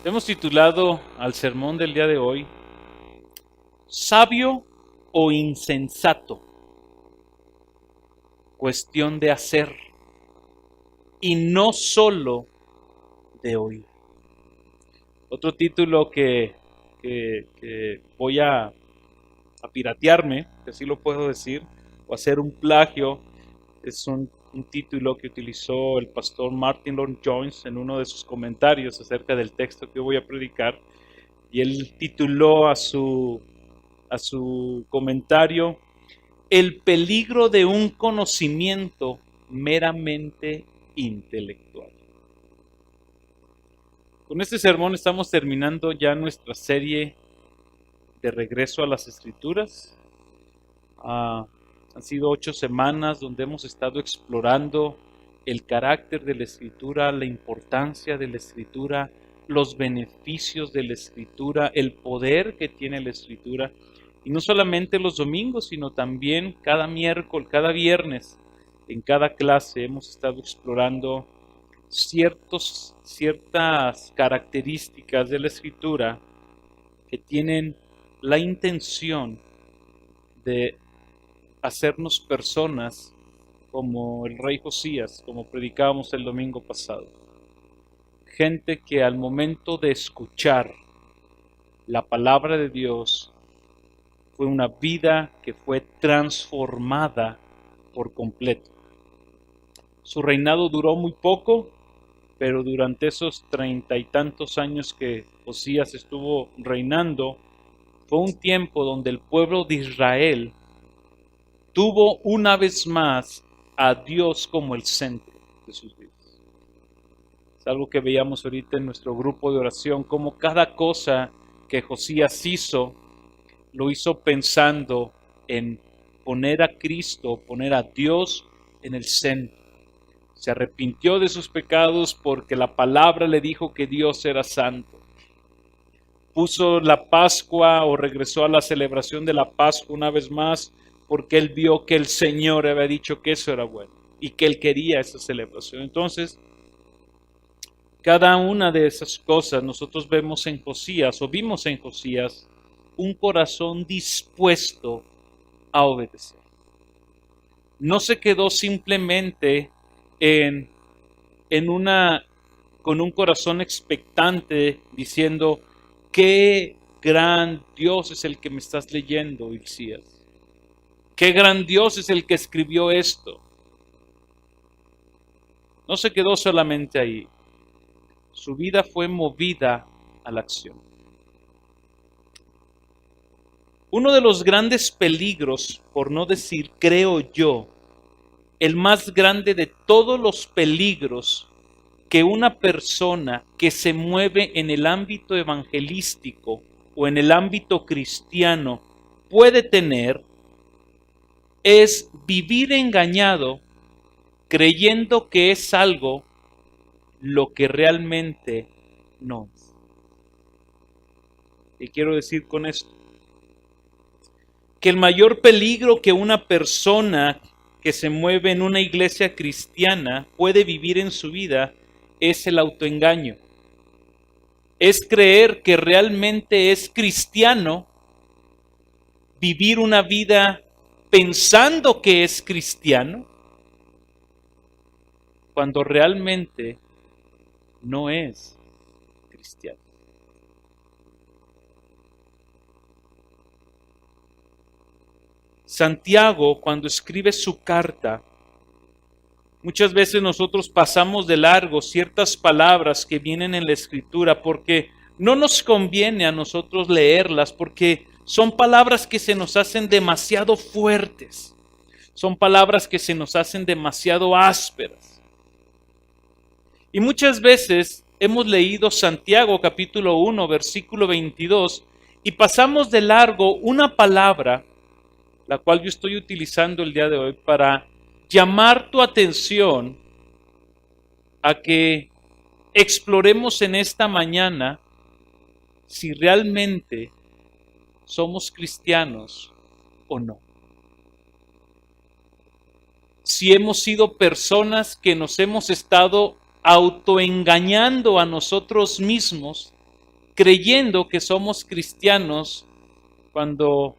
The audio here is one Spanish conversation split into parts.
Hemos titulado al sermón del día de hoy, ¿sabio o insensato? Cuestión de hacer y no solo de oír. Otro título que voy a piratearme, que así lo puedo decir, o hacer un plagio, es un título que utilizó el pastor Martin Lloyd-Jones en uno de sus comentarios acerca del texto que voy a predicar, y él tituló a su comentario El peligro de un conocimiento meramente intelectual. Con este sermón estamos terminando ya nuestra serie de regreso a las Escrituras. Han sido 8 semanas donde hemos estado explorando el carácter de la Escritura, la importancia de la Escritura, los beneficios de la Escritura, el poder que tiene la Escritura. Y no solamente los domingos, sino también cada miércoles, cada viernes, en cada clase hemos estado explorando ciertas características de la Escritura que tienen la intención de hacernos personas como el rey Josías, como predicábamos el domingo pasado. Gente que al momento de escuchar la palabra de Dios fue una vida que fue transformada por completo. Su reinado duró muy poco, pero durante esos 30 y tantos años que Josías estuvo reinando, fue un tiempo donde el pueblo de Israel tuvo una vez más a Dios como el centro de sus vidas. Es algo que veíamos ahorita en nuestro grupo de oración, como cada cosa que Josías hizo, lo hizo pensando en poner a Cristo, poner a Dios en el centro. Se arrepintió de sus pecados porque la palabra le dijo que Dios era santo. Puso la Pascua o regresó a la celebración de la Pascua una vez más porque él vio que el Señor había dicho que eso era bueno y que él quería esa celebración. Entonces, cada una de esas cosas nosotros vemos en Josías o vimos en Josías un corazón dispuesto a obedecer. No se quedó simplemente con un corazón expectante diciendo, qué gran Dios es el que me estás leyendo, Hilcías. Qué gran Dios es el que escribió esto. No se quedó solamente ahí. Su vida fue movida a la acción. Uno de los grandes peligros, por no decir, creo yo, el más grande de todos los peligros que una persona que se mueve en el ámbito evangelístico o en el ámbito cristiano puede tener, es vivir engañado creyendo que es algo lo que realmente no es. ¿Qué quiero decir con esto? Que el mayor peligro que una persona que se mueve en una iglesia cristiana puede vivir en su vida es el autoengaño. Es creer que realmente es cristiano, vivir una vida pensando que es cristiano, cuando realmente no es cristiano. Santiago, cuando escribe su carta, muchas veces nosotros pasamos de largo ciertas palabras que vienen en la Escritura porque no nos conviene a nosotros leerlas, porque son palabras que se nos hacen demasiado fuertes, son palabras que se nos hacen demasiado ásperas. Y muchas veces hemos leído Santiago capítulo 1, versículo 22, y pasamos de largo una palabra, la cual yo estoy utilizando el día de hoy para llamar tu atención a que exploremos en esta mañana si realmente somos cristianos o no. Si hemos sido personas que nos hemos estado autoengañando a nosotros mismos creyendo que somos cristianos cuando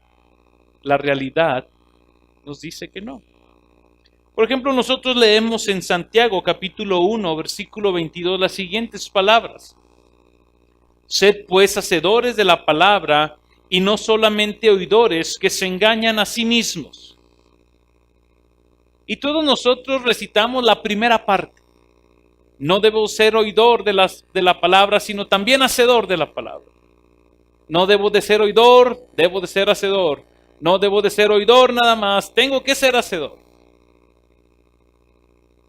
la realidad nos dice que no. Por ejemplo, nosotros leemos en Santiago capítulo 1, versículo 22 las siguientes palabras. Sed pues hacedores de la palabra y no solamente oidores que se engañan a sí mismos. Y todos nosotros recitamos la primera parte. No debo ser oidor de la palabra, sino también hacedor de la palabra. No debo de ser oidor, debo de ser hacedor. No debo de ser oidor nada más, tengo que ser hacedor.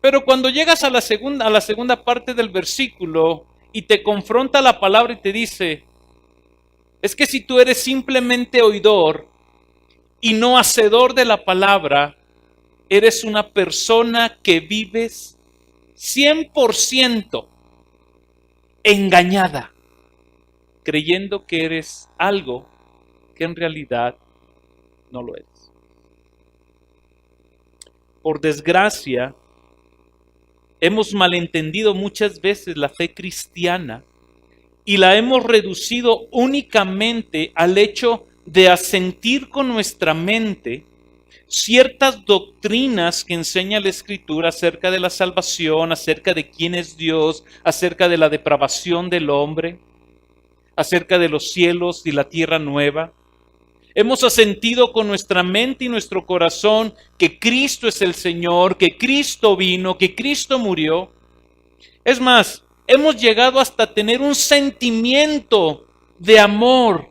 Pero cuando llegas a la segunda parte del versículo y te confronta la palabra y te dice, es que si tú eres simplemente oidor y no hacedor de la palabra, eres una persona que vives 100% engañada, creyendo que eres algo que en realidad no lo eres. Por desgracia, hemos malentendido muchas veces la fe cristiana y la hemos reducido únicamente al hecho de asentir con nuestra mente ciertas doctrinas que enseña la Escritura acerca de la salvación, acerca de quién es Dios, acerca de la depravación del hombre, acerca de los cielos y la tierra nueva. Hemos asentido con nuestra mente y nuestro corazón que Cristo es el Señor, que Cristo vino, que Cristo murió. Es más, hemos llegado hasta tener un sentimiento de amor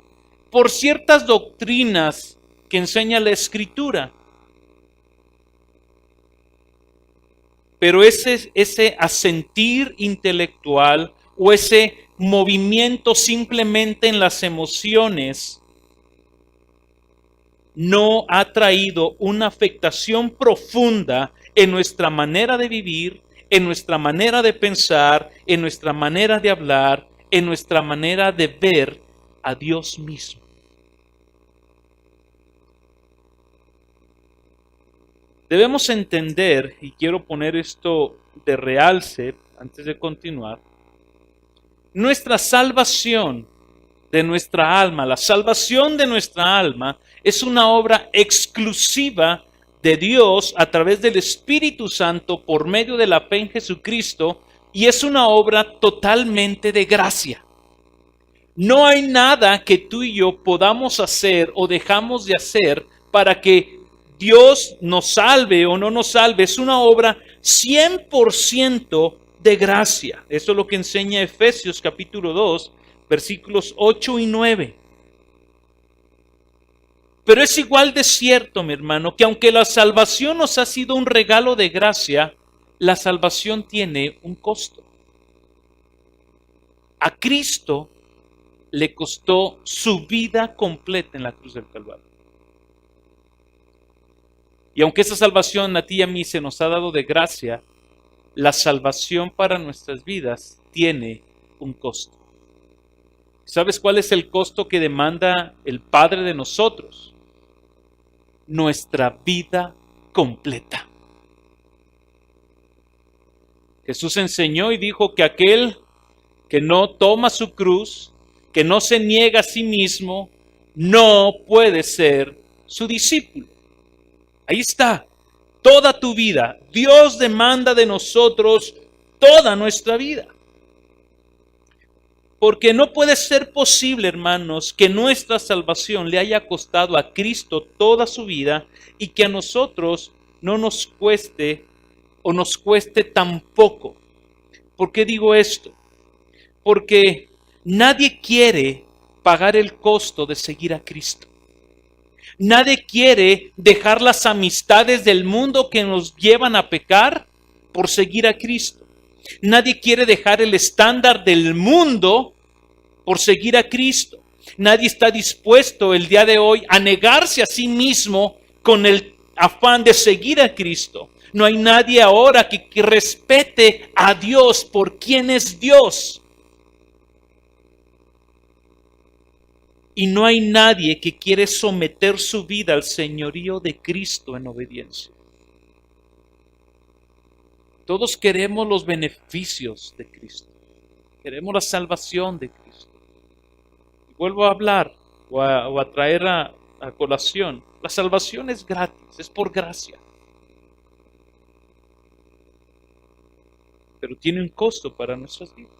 por ciertas doctrinas que enseña la Escritura. Pero ese asentir intelectual o ese movimiento simplemente en las emociones no ha traído una afectación profunda en nuestra manera de vivir, en nuestra manera de pensar, en nuestra manera de hablar, en nuestra manera de ver a Dios mismo. Debemos entender, y quiero poner esto de realce antes de continuar, nuestra salvación de nuestra alma, la salvación de nuestra alma es una obra exclusiva de Dios a través del Espíritu Santo por medio de la fe en Jesucristo y es una obra totalmente de gracia. No hay nada que tú y yo podamos hacer o dejamos de hacer para que Dios nos salve o no nos salve. Es una obra 100% de gracia. Eso es lo que enseña Efesios capítulo 2, versículos 8 y 9. Pero es igual de cierto, mi hermano, que aunque la salvación nos ha sido un regalo de gracia, la salvación tiene un costo. A Cristo le costó su vida completa en la cruz del Calvario. Y aunque esa salvación a ti y a mí se nos ha dado de gracia, la salvación para nuestras vidas tiene un costo. ¿Sabes cuál es el costo que demanda el Padre de nosotros? Nuestra vida completa. Jesús enseñó y dijo que aquel que no toma su cruz, que no se niega a sí mismo, no puede ser su discípulo. Ahí está, toda tu vida. Dios demanda de nosotros toda nuestra vida. Porque no puede ser posible, hermanos, que nuestra salvación le haya costado a Cristo toda su vida y que a nosotros no nos cueste o nos cueste tan poco. ¿Por qué digo esto? Porque nadie quiere pagar el costo de seguir a Cristo. Nadie quiere dejar las amistades del mundo que nos llevan a pecar por seguir a Cristo. Nadie quiere dejar el estándar del mundo por seguir a Cristo. Nadie está dispuesto el día de hoy a negarse a sí mismo con el afán de seguir a Cristo. No hay nadie ahora que respete a Dios por quien es Dios. Y no hay nadie que quiere someter su vida al señorío de Cristo en obediencia. Todos queremos los beneficios de Cristo. Queremos la salvación de Cristo. vuelvo a hablar o a traer a colación. La salvación es gratis, es por gracia. Pero tiene un costo para nuestras vidas.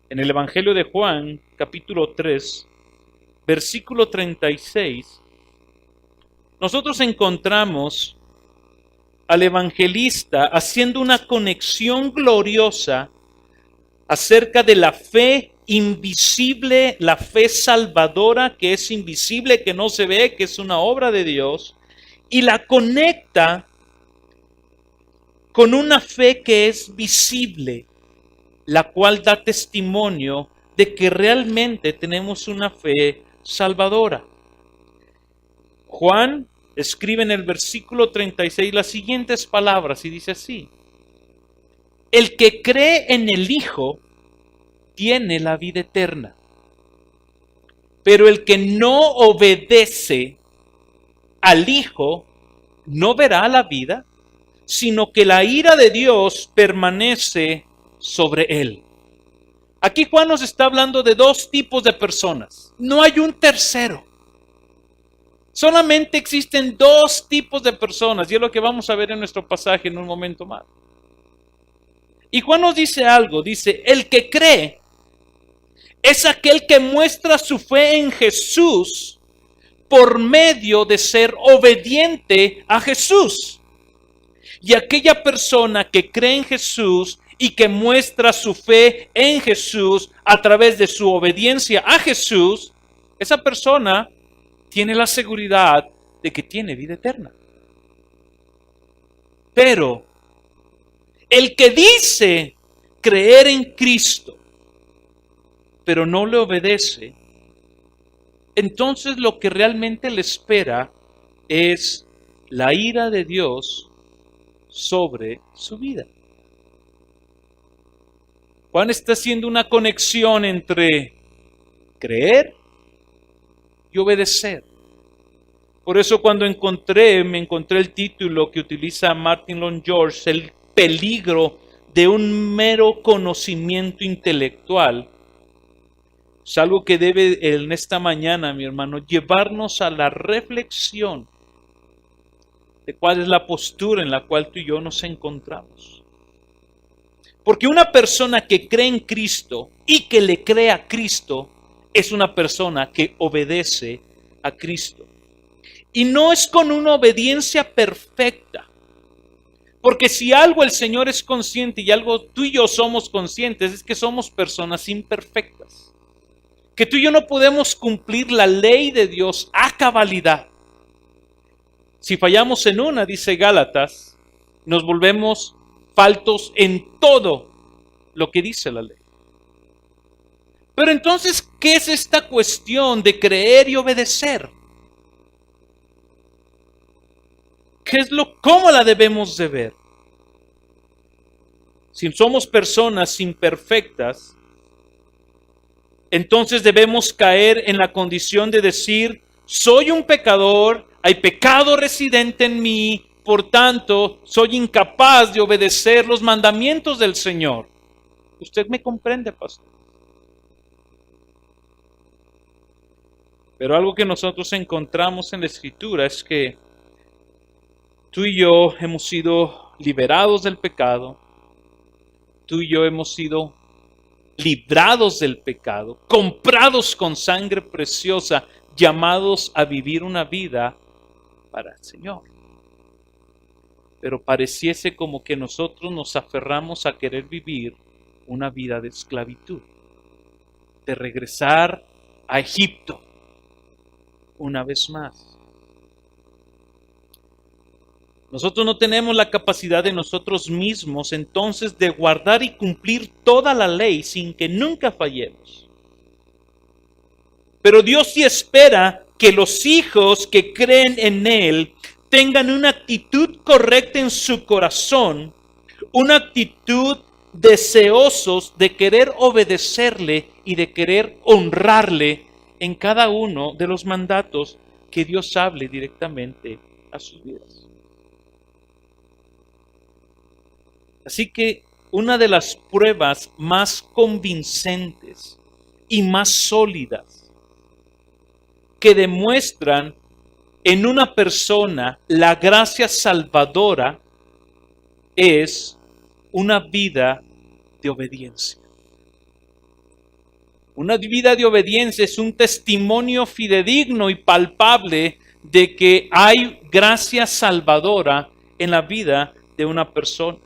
En el Evangelio de Juan, capítulo 3, versículo 36, nosotros encontramos al evangelista haciendo una conexión gloriosa acerca de la fe invisible, la fe salvadora que es invisible, que no se ve, que es una obra de Dios, y la conecta con una fe que es visible, la cual da testimonio de que realmente tenemos una fe salvadora. Juan escribe en el versículo 36 las siguientes palabras y dice así: el que cree en el Hijo tiene la vida eterna, pero el que no obedece al Hijo no verá la vida, sino que la ira de Dios permanece sobre él. Aquí Juan nos está hablando de dos tipos de personas. No hay un tercero. Solamente existen dos tipos de personas, y es lo que vamos a ver en nuestro pasaje en un momento más. Y Juan nos dice algo, dice, el que cree es aquel que muestra su fe en Jesús por medio de ser obediente a Jesús. Y aquella persona que cree en Jesús y que muestra su fe en Jesús a través de su obediencia a Jesús, esa persona tiene la seguridad de que tiene vida eterna. Pero el que dice creer en Cristo, pero no le obedece, entonces lo que realmente le espera es la ira de Dios sobre su vida. Juan está haciendo una conexión entre creer y obedecer. Por eso cuando me encontré el título que utiliza Martin Lloyd Jones, el peligro de un mero conocimiento intelectual, es algo que debe en esta mañana, mi hermano, llevarnos a la reflexión de cuál es la postura en la cual tú y yo nos encontramos. Porque una persona que cree en Cristo y que le cree a Cristo es una persona que obedece a Cristo. Y no es con una obediencia perfecta. Porque si algo el Señor es consciente y algo tú y yo somos conscientes, es que somos personas imperfectas. Que tú y yo no podemos cumplir la ley de Dios a cabalidad. Si fallamos en una, dice Gálatas, nos volvemos faltos en todo lo que dice la ley. Pero entonces, ¿qué es esta cuestión de creer y obedecer? ¿Cómo la debemos de ver? Si somos personas imperfectas, entonces debemos caer en la condición de decir, soy un pecador, hay pecado residente en mí, por tanto, soy incapaz de obedecer los mandamientos del Señor. ¿Usted me comprende, pastor? Pero algo que nosotros encontramos en la Escritura es que tú y yo hemos sido liberados del pecado, tú y yo hemos sido librados del pecado, comprados con sangre preciosa, llamados a vivir una vida para el Señor. Pero pareciese como que nosotros nos aferramos a querer vivir una vida de esclavitud, de regresar a Egipto una vez más. Nosotros no tenemos la capacidad de nosotros mismos entonces de guardar y cumplir toda la ley sin que nunca fallemos. Pero Dios sí espera que los hijos que creen en Él tengan una actitud correcta en su corazón, una actitud deseosos de querer obedecerle y de querer honrarle en cada uno de los mandatos que Dios hable directamente a sus vidas. Así que una de las pruebas más convincentes y más sólidas que demuestran en una persona la gracia salvadora es una vida de obediencia. Una vida de obediencia es un testimonio fidedigno y palpable de que hay gracia salvadora en la vida de una persona.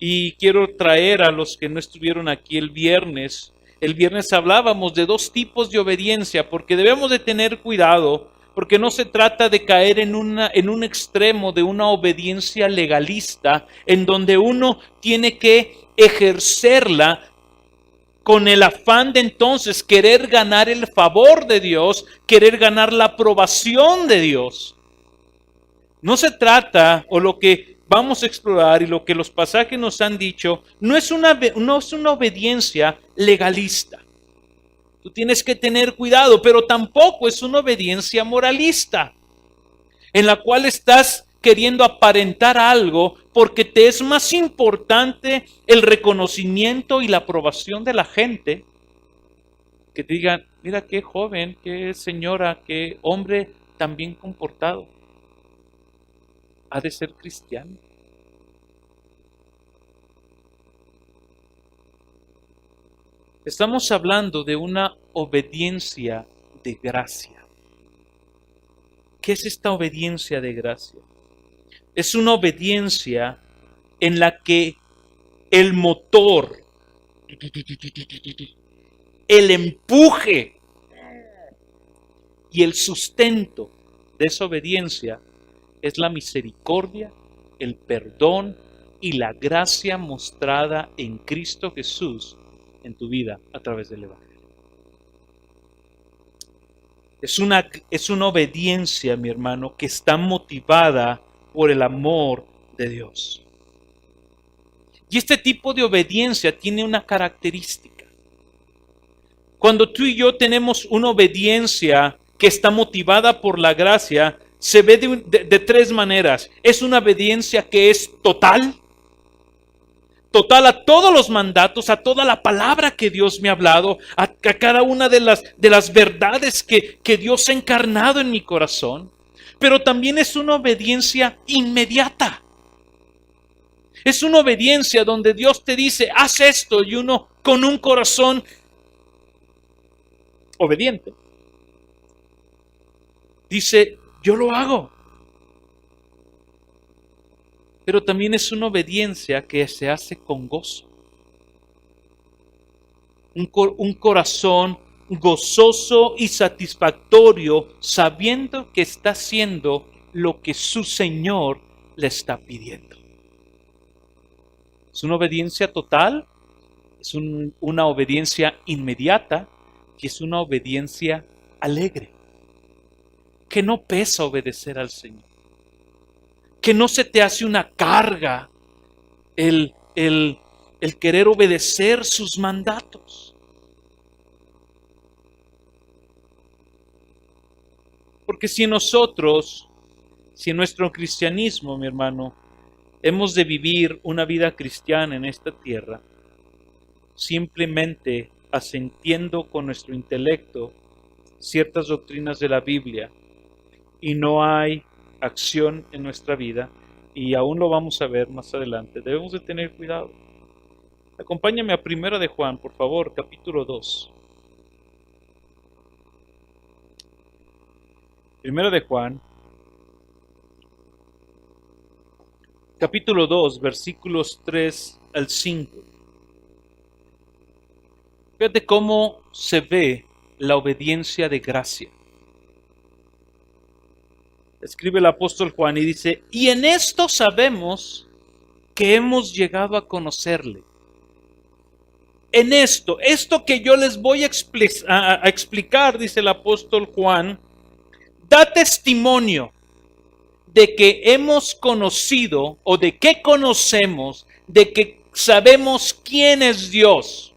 Y quiero traer a los que no estuvieron aquí el viernes. El viernes hablábamos de dos tipos de obediencia, porque debemos de tener cuidado, porque no se trata de caer en un extremo de una obediencia legalista, en donde uno tiene que ejercerla con el afán de entonces querer ganar el favor de Dios, querer ganar la aprobación de Dios. No se trata, o lo que vamos a explorar y lo que los pasajes nos han dicho, no es una obediencia legalista. Tú tienes que tener cuidado, pero tampoco es una obediencia moralista, en la cual estás queriendo aparentar algo porque te es más importante el reconocimiento y la aprobación de la gente, que te digan, mira qué joven, qué señora, qué hombre tan bien comportado. ¿Ha de ser cristiano? Estamos hablando de una obediencia de gracia. ¿Qué es esta obediencia de gracia? Es una obediencia en la que el motor, el empuje y el sustento de esa obediencia es la misericordia, el perdón y la gracia mostrada en Cristo Jesús en tu vida a través del Evangelio. Es una obediencia, mi hermano, que está motivada por el amor de Dios. Y este tipo de obediencia tiene una característica. Cuando tú y yo tenemos una obediencia que está motivada por la gracia, se ve de tres maneras. Es una obediencia que es total a todos los mandatos, a toda la palabra que Dios me ha hablado, a cada una de las verdades que Dios ha encarnado en mi corazón. Pero también es una obediencia inmediata. Es una obediencia donde Dios te dice, haz esto, y uno con un corazón obediente dice, yo lo hago. Pero también es una obediencia que se hace con gozo. Un corazón gozoso y satisfactorio, sabiendo que está haciendo lo que su Señor le está pidiendo. Es una obediencia total, es una obediencia inmediata y es una obediencia alegre. Que no pesa obedecer al Señor. Que no se te hace una carga el querer obedecer sus mandatos. Porque si nosotros, si en nuestro cristianismo, mi hermano, hemos de vivir una vida cristiana en esta tierra, simplemente asentiendo con nuestro intelecto ciertas doctrinas de la Biblia, y no hay acción en nuestra vida, y aún lo vamos a ver más adelante, debemos de tener cuidado. Acompáñame a 1 de Juan, por favor, capítulo 2. 1 de Juan, capítulo 2, versículos 3 al 5. Fíjate cómo se ve la obediencia de gracia. Escribe el apóstol Juan y dice, y en esto sabemos que hemos llegado a conocerle. En esto que yo les voy a explicar, dice el apóstol Juan, da testimonio de que hemos conocido, o de que conocemos, de que sabemos quién es Dios,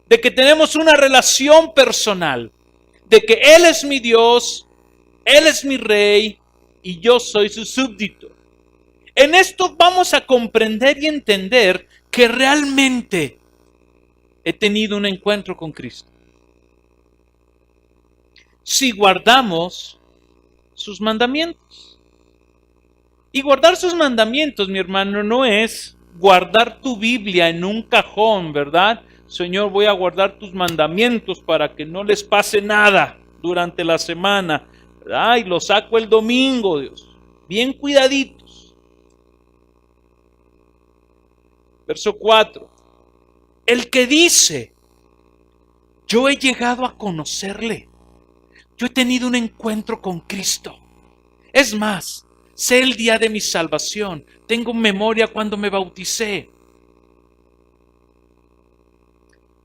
de que tenemos una relación personal, de que Él es mi Dios, Él es mi Rey y yo soy su súbdito. En esto vamos a comprender y entender que realmente he tenido un encuentro con Cristo. Si guardamos sus mandamientos. Y guardar sus mandamientos, mi hermano, no es guardar tu Biblia en un cajón, ¿verdad? Señor, voy a guardar tus mandamientos para que no les pase nada durante la semana. Ay, lo saco el domingo, Dios. Bien cuidaditos. Verso 4. El que dice, yo he llegado a conocerle. Yo he tenido un encuentro con Cristo. Es más, sé el día de mi salvación. Tengo memoria cuando me bauticé.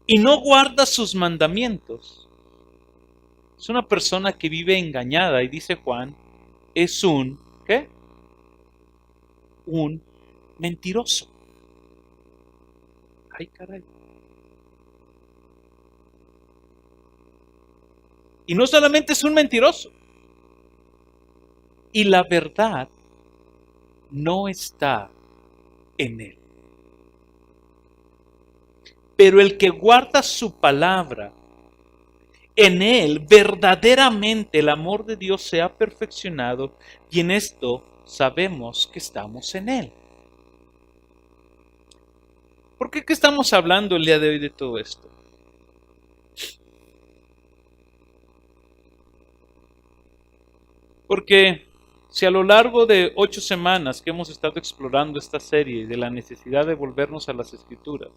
Y no guarda sus mandamientos. Es una persona que vive engañada. Y dice Juan, es ¿qué? Un mentiroso. Ay, caray. Y no solamente es un mentiroso. Y la verdad no está en él. Pero el que guarda su palabra, en él verdaderamente el amor de Dios se ha perfeccionado, y en esto sabemos que estamos en él. ¿Por qué estamos hablando el día de hoy de todo esto? Porque si a lo largo de 8 semanas que hemos estado explorando esta serie de la necesidad de volvernos a las Escrituras,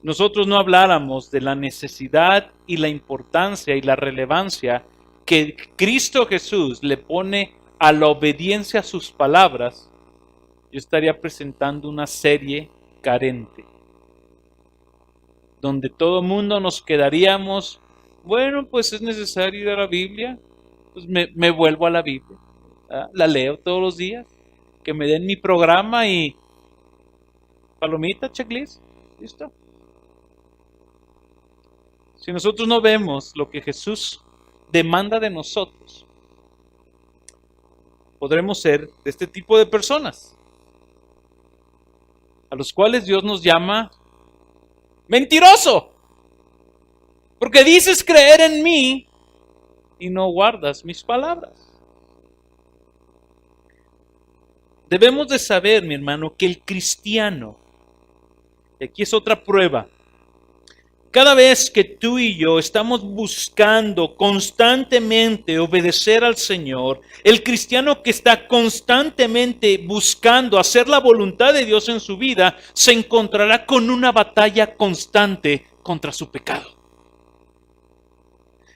nosotros no habláramos de la necesidad y la importancia y la relevancia que Cristo Jesús le pone a la obediencia a sus palabras, yo estaría presentando una serie carente, donde todo mundo nos quedaríamos, bueno, pues es necesario ir a la Biblia, pues me vuelvo a la Biblia, la leo todos los días, que me den mi programa y palomita, checklist, listo. Si nosotros no vemos lo que Jesús demanda de nosotros, podremos ser de este tipo de personas, a los cuales Dios nos llama mentiroso, porque dices creer en mí y no guardas mis palabras. Debemos de saber, mi hermano, que el cristiano, y aquí es otra prueba, cada vez que tú y yo estamos buscando constantemente obedecer al Señor, el cristiano que está constantemente buscando hacer la voluntad de Dios en su vida, se encontrará con una batalla constante contra su pecado.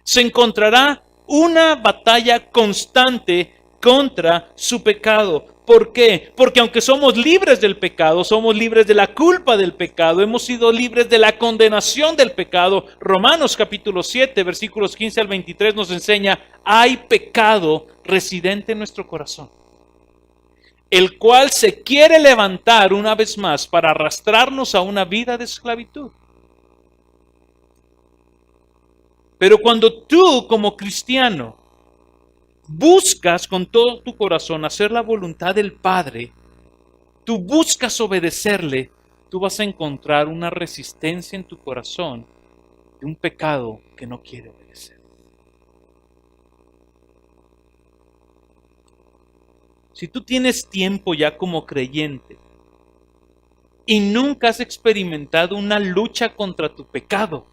Se encontrará una batalla constante contra su pecado. ¿Por qué? Porque aunque somos libres del pecado, somos libres de la culpa del pecado, hemos sido libres de la condenación del pecado. Romanos capítulo 7, versículos 15 al 23 nos enseña, hay pecado residente en nuestro corazón, el cual se quiere levantar una vez más para arrastrarnos a una vida de esclavitud. Pero cuando tú como cristiano buscas con todo tu corazón hacer la voluntad del Padre, tú buscas obedecerle, tú vas a encontrar una resistencia en tu corazón de un pecado que no quiere obedecer. Si tú tienes tiempo ya como creyente y nunca has experimentado una lucha contra tu pecado,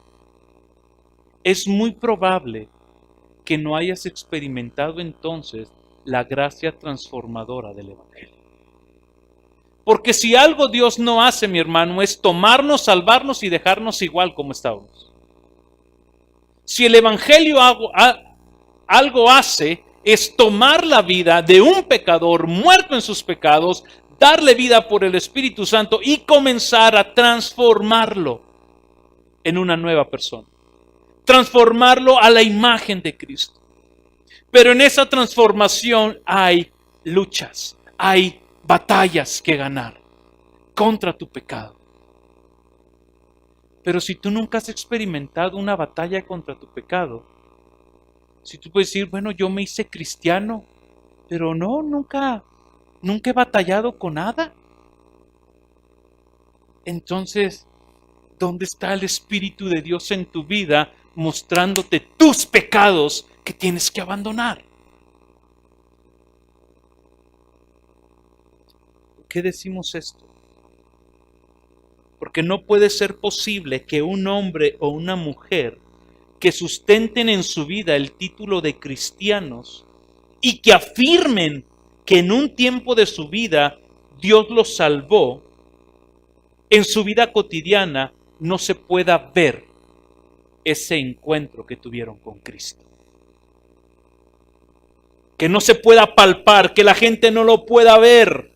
es muy probable que no hayas experimentado entonces la gracia transformadora del Evangelio. Porque si algo Dios no hace, mi hermano, es tomarnos, salvarnos y dejarnos igual como estábamos. Si el Evangelio algo hace, es tomar la vida de un pecador muerto en sus pecados, darle vida por el Espíritu Santo y comenzar a transformarlo en una nueva persona. Transformarlo a la imagen de Cristo. Pero en esa transformación hay luchas, hay batallas que ganar contra tu pecado. Pero si tú nunca has experimentado una batalla contra tu pecado, si tú puedes decir, bueno, yo me hice cristiano, pero no, nunca ¿Nunca he batallado con nada? Entonces, ¿dónde está el Espíritu de Dios en tu vida mostrándote tus pecados que tienes que abandonar? ¿Por qué decimos esto? Porque no puede ser posible que un hombre o una mujer que sustenten en su vida el título de cristianos y que afirmen que en un tiempo de su vida Dios los salvó, en su vida cotidiana no se pueda ver ese encuentro que tuvieron con Cristo. Que no se pueda palpar, que la gente no lo pueda ver.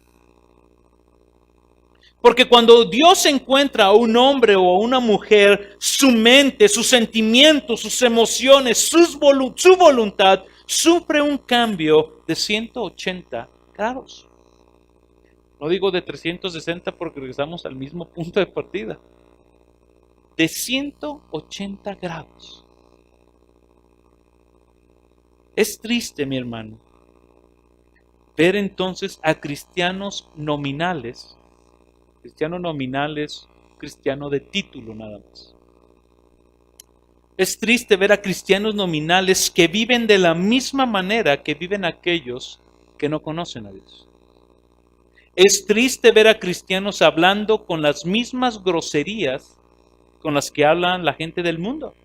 Porque cuando Dios encuentra a un hombre o a una mujer, su mente, sus sentimientos, sus emociones, su voluntad, sufre un cambio de 180 grados. No digo de 360 porque regresamos al mismo punto de partida. De 180 grados. Es triste, mi hermano, ver entonces a cristianos nominales. Cristiano nominal es cristiano de título nada más. Es triste ver a cristianos nominales que viven de la misma manera que viven aquellos que no conocen a Dios. Es triste ver a cristianos hablando con las mismas groserías con las que hablan la gente del mundo.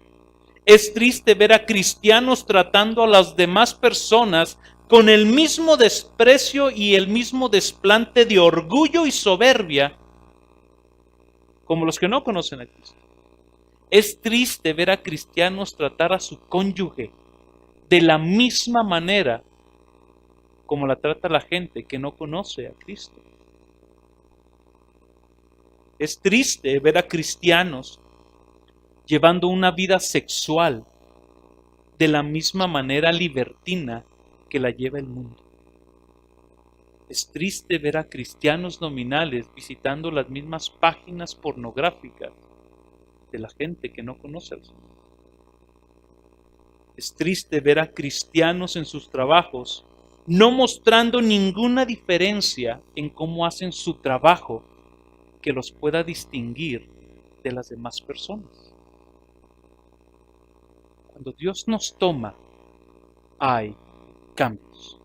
Es triste ver a cristianos tratando a las demás personas con el mismo desprecio y el mismo desplante de orgullo y soberbia como los que no conocen a Cristo. Es triste ver a cristianos tratar a su cónyuge de la misma manera como la trata la gente que no conoce a Cristo. Es triste ver a cristianos llevando una vida sexual de la misma manera libertina que la lleva el mundo. Es triste ver a cristianos nominales visitando las mismas páginas pornográficas de la gente que no conoce al Señor. Es triste ver a cristianos en sus trabajos no mostrando ninguna diferencia en cómo hacen su trabajo que los pueda distinguir de las demás personas. Cuando Dios nos toma, hay cambios.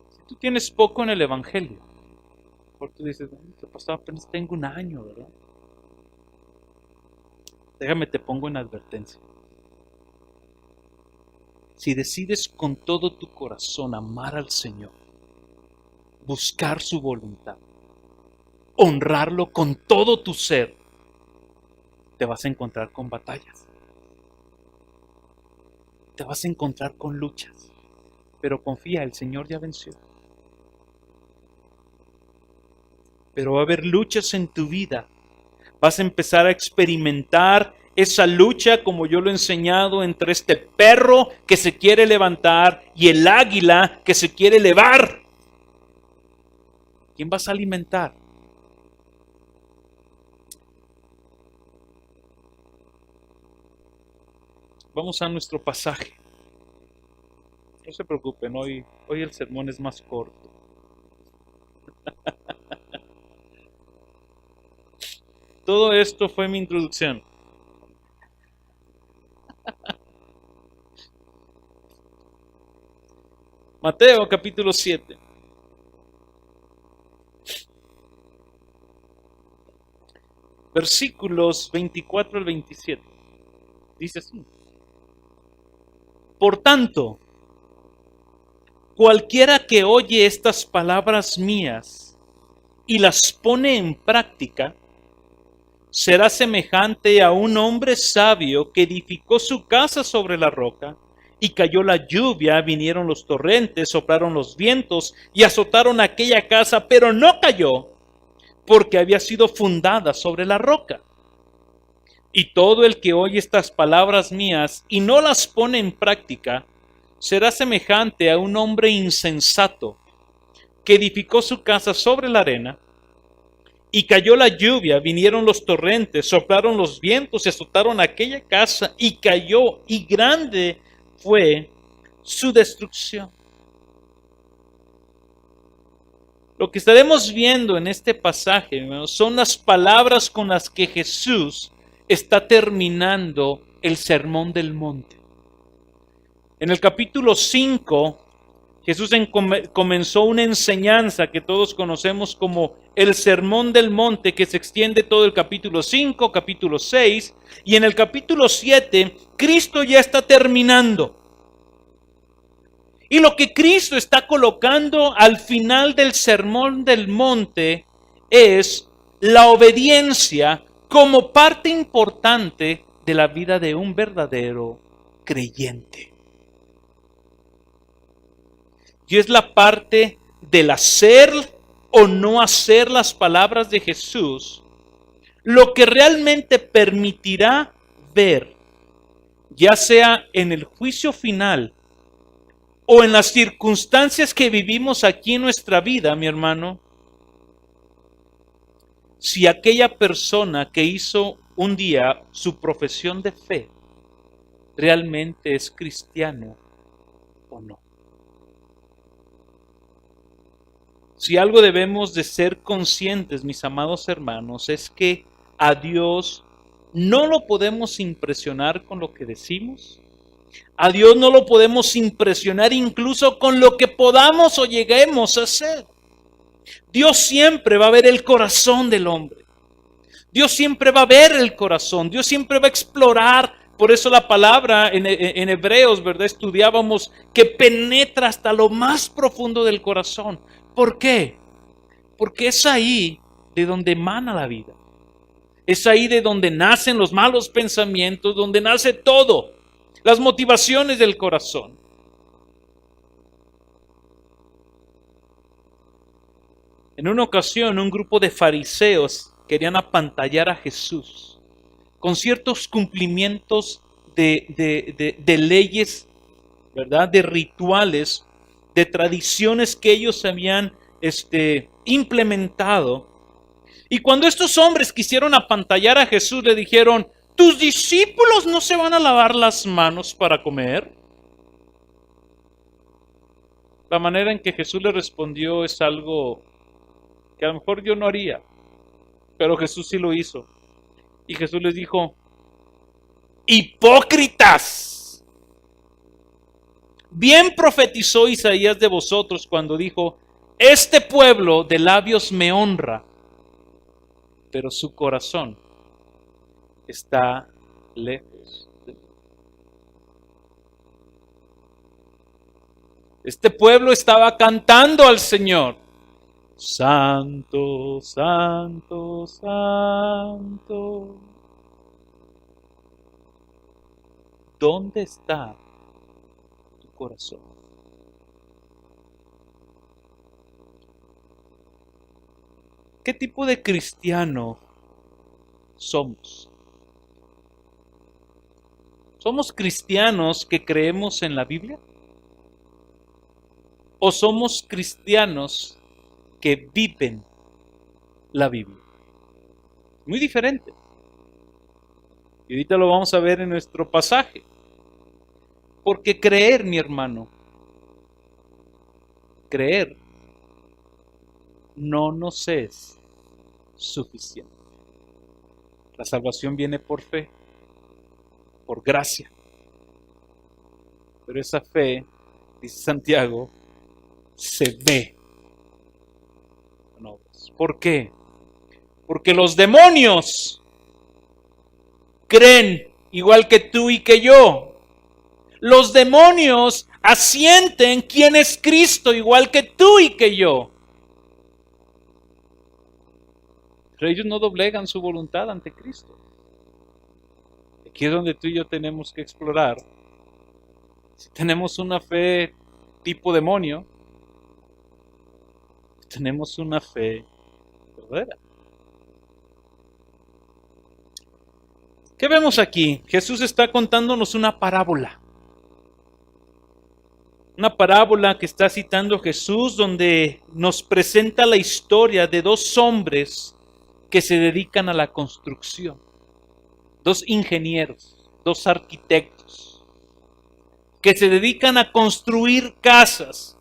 Si tú tienes poco en el Evangelio, porque tú dices, ¿qué pasó? Apenas tengo un año, ¿verdad? Déjame te pongo en advertencia. Si decides con todo tu corazón amar al Señor, buscar su voluntad, honrarlo con todo tu ser, te vas a encontrar con batallas. Te vas a encontrar con luchas. Pero confía, el Señor ya venció. Pero va a haber luchas en tu vida. Vas a empezar a experimentar esa lucha, como yo lo he enseñado, entre este perro que se quiere levantar y el águila que se quiere elevar. ¿Quién vas a alimentar? Vamos a nuestro pasaje. No se preocupen, hoy el sermón es más corto. Todo esto fue mi introducción. Mateo capítulo 7. Versículos 24 al 27. Dice así. Por tanto, cualquiera que oye estas palabras mías y las pone en práctica, será semejante a un hombre sabio que edificó su casa sobre la roca, y cayó la lluvia, vinieron los torrentes, soplaron los vientos y azotaron aquella casa, pero no cayó, porque había sido fundada sobre la roca. Y todo el que oye estas palabras mías y no las pone en práctica, será semejante a un hombre insensato que edificó su casa sobre la arena, y cayó la lluvia, vinieron los torrentes, soplaron los vientos y azotaron aquella casa, y cayó, y grande fue su destrucción. Lo que estaremos viendo en este pasaje, hermanos, son las palabras con las que Jesús está terminando el Sermón del Monte. En el capítulo 5, Jesús comenzó una enseñanza que todos conocemos como el Sermón del Monte, que se extiende todo el capítulo 5, capítulo 6, y en el capítulo 7, Cristo ya está terminando. Y lo que Cristo está colocando al final del Sermón del Monte es la obediencia como parte importante de la vida de un verdadero creyente. Y es la parte del hacer o no hacer las palabras de Jesús lo que realmente permitirá ver, ya sea en el juicio final o en las circunstancias que vivimos aquí en nuestra vida, mi hermano, si aquella persona que hizo un día su profesión de fe realmente es cristiano o no. Si algo debemos de ser conscientes, mis amados hermanos, es que a Dios no lo podemos impresionar con lo que decimos. A Dios no lo podemos impresionar incluso con lo que podamos o lleguemos a hacer. Dios siempre va a ver el corazón del hombre. Dios siempre va a ver el corazón. Dios siempre va a explorar. Por eso la palabra en Hebreos, ¿verdad? Estudiábamos que penetra hasta lo más profundo del corazón. ¿Por qué? Porque es ahí de donde emana la vida. Es ahí de donde nacen los malos pensamientos, donde nace todo. Las motivaciones del corazón. En una ocasión, un grupo de fariseos querían apantallar a Jesús con ciertos cumplimientos de leyes, ¿verdad? De rituales, de tradiciones que ellos habían implementado. Y cuando estos hombres quisieron apantallar a Jesús, le dijeron: ¿tus discípulos no se van a lavar las manos para comer? La manera en que Jesús le respondió es algo que a lo mejor yo no haría, pero Jesús sí lo hizo. Y Jesús les dijo: ¡hipócritas! Bien profetizó Isaías de vosotros cuando dijo: este pueblo de labios me honra, pero su corazón está lejos de mí. Este pueblo estaba cantando al Señor: Santo, Santo, Santo. ¿Dónde está tu corazón? ¿Qué tipo de cristiano somos? ¿Somos cristianos que creemos en la Biblia? ¿O somos cristianos que viven la Biblia? Muy diferente. Y ahorita lo vamos a ver en nuestro pasaje. Porque creer, mi hermano, creer no nos es suficiente. La salvación viene por fe, por gracia. Pero esa fe, dice Santiago, se ve con obras. ¿Por qué? Porque los demonios creen igual que tú y que yo. Los demonios asienten quién es Cristo igual que tú y que yo. Pero ellos no doblegan su voluntad ante Cristo. Aquí es donde tú y yo tenemos que explorar. Si tenemos una fe tipo demonio, tenemos una fe verdadera. ¿Qué vemos aquí? Jesús está contándonos una parábola. Una parábola que está citando Jesús, donde nos presenta la historia de dos hombres que se dedican a la construcción. Dos ingenieros, dos arquitectos. que se dedican a construir casas.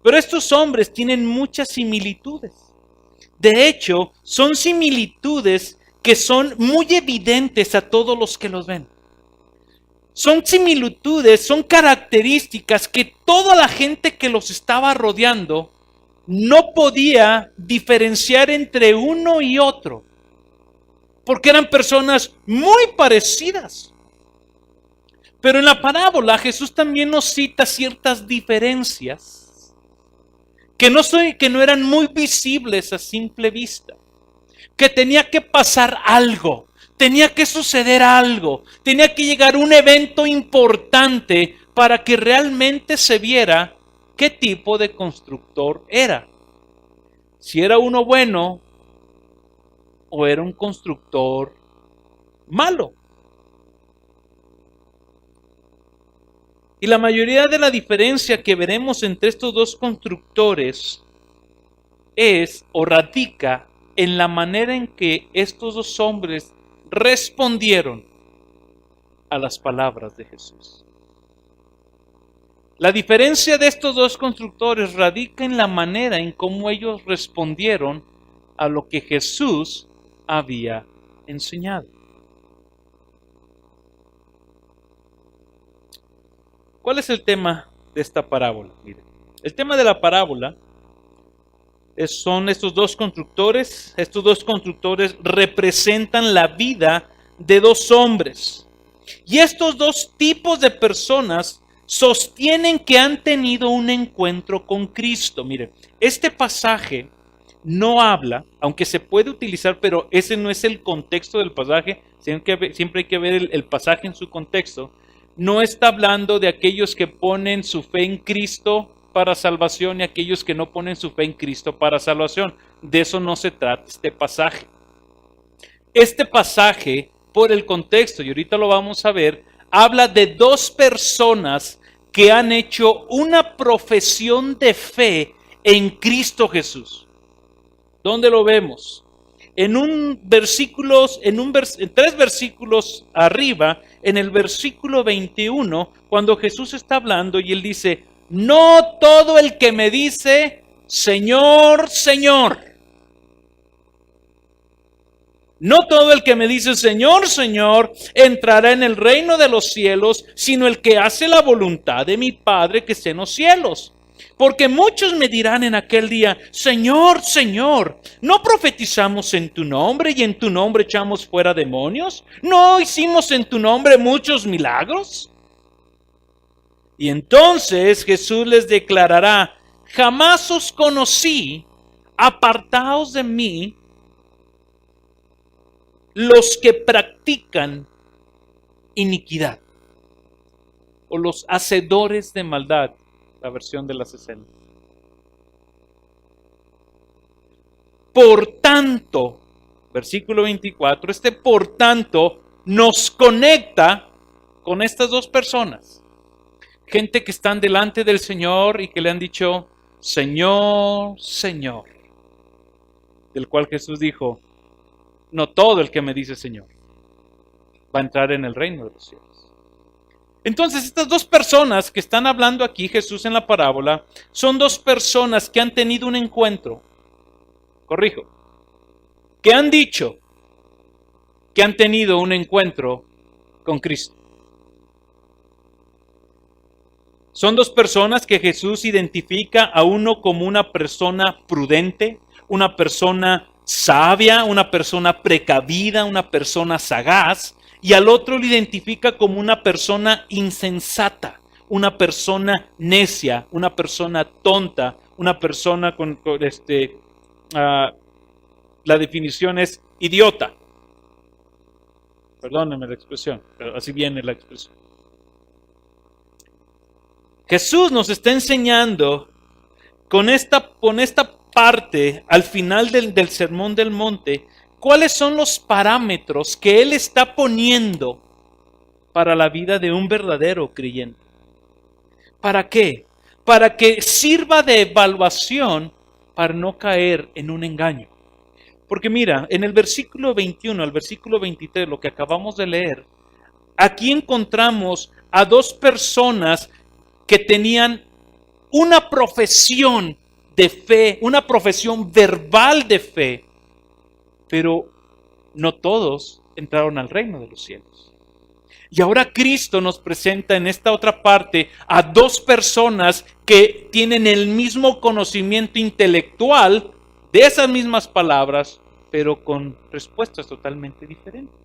Pero estos hombres tienen muchas similitudes. De hecho, son similitudes que son muy evidentes a todos los que los ven. Son similitudes, son características que toda la gente que los estaba rodeando no podía diferenciar entre uno y otro, porque eran personas muy parecidas. Pero en la parábola Jesús también nos cita ciertas diferencias que no eran muy visibles a simple vista, que tenía que pasar algo. Tenía que suceder algo, tenía que llegar un evento importante para que realmente se viera qué tipo de constructor era. Si era uno bueno o era un constructor malo. Y la mayoría de la diferencia que veremos entre estos dos constructores es o radica en la manera en que estos dos hombres respondieron a las palabras de Jesús. La diferencia de estos dos constructores radica en la manera en cómo ellos respondieron a lo que Jesús había enseñado. ¿Cuál es el tema de esta parábola? Miren, el tema de la parábola son estos dos constructores. Estos dos constructores representan la vida de dos hombres. Y estos dos tipos de personas sostienen que han tenido un encuentro con Cristo. Miren, este pasaje no habla, aunque se puede utilizar, pero ese no es el contexto del pasaje. Siempre hay que ver el pasaje en su contexto. No está hablando de aquellos que ponen su fe en Cristo para salvación y aquellos que no ponen su fe en Cristo para salvación. De eso no se trata este pasaje. Este pasaje, por el contexto, y ahorita lo vamos a ver, habla de dos personas que han hecho una profesión de fe en Cristo Jesús. ¿Dónde lo vemos? En tres versículos arriba, en el versículo 21, cuando Jesús está hablando y él dice: no todo el que me dice, Señor, Señor. No todo el que me dice, Señor, Señor, entrará en el reino de los cielos, sino el que hace la voluntad de mi Padre que está en los cielos. Porque muchos me dirán en aquel día: Señor, Señor, ¿no profetizamos en tu nombre y en tu nombre echamos fuera demonios? ¿No hicimos en tu nombre muchos milagros? Y entonces Jesús les declarará: jamás os conocí, apartaos de mí los que practican iniquidad, o los hacedores de maldad, la versión de la 60. Por tanto, versículo 24, por tanto nos conecta con estas dos personas. Gente que están delante del Señor y que le han dicho: Señor, Señor. Del cual Jesús dijo: no todo el que me dice Señor va a entrar en el reino de los cielos. Entonces, estas dos personas que están hablando aquí Jesús en la parábola son dos personas que han tenido un encuentro. Corrijo. Que han dicho que han tenido un encuentro con Cristo. Son dos personas que Jesús identifica a uno como una persona prudente, una persona sabia, una persona precavida, una persona sagaz, y al otro lo identifica como una persona insensata, una persona necia, una persona tonta, una persona la definición es idiota. Perdónenme la expresión, pero así viene la expresión. Jesús nos está enseñando con esta parte al final del Sermón del Monte, cuáles son los parámetros que Él está poniendo para la vida de un verdadero creyente. ¿Para qué? Para que sirva de evaluación para no caer en un engaño. Porque mira, en el versículo 21 al versículo 23, lo que acabamos de leer, aquí encontramos a dos personas que tenían una profesión de fe, una profesión verbal de fe, pero no todos entraron al reino de los cielos. Y ahora Cristo nos presenta en esta otra parte a dos personas que tienen el mismo conocimiento intelectual de esas mismas palabras, pero con respuestas totalmente diferentes.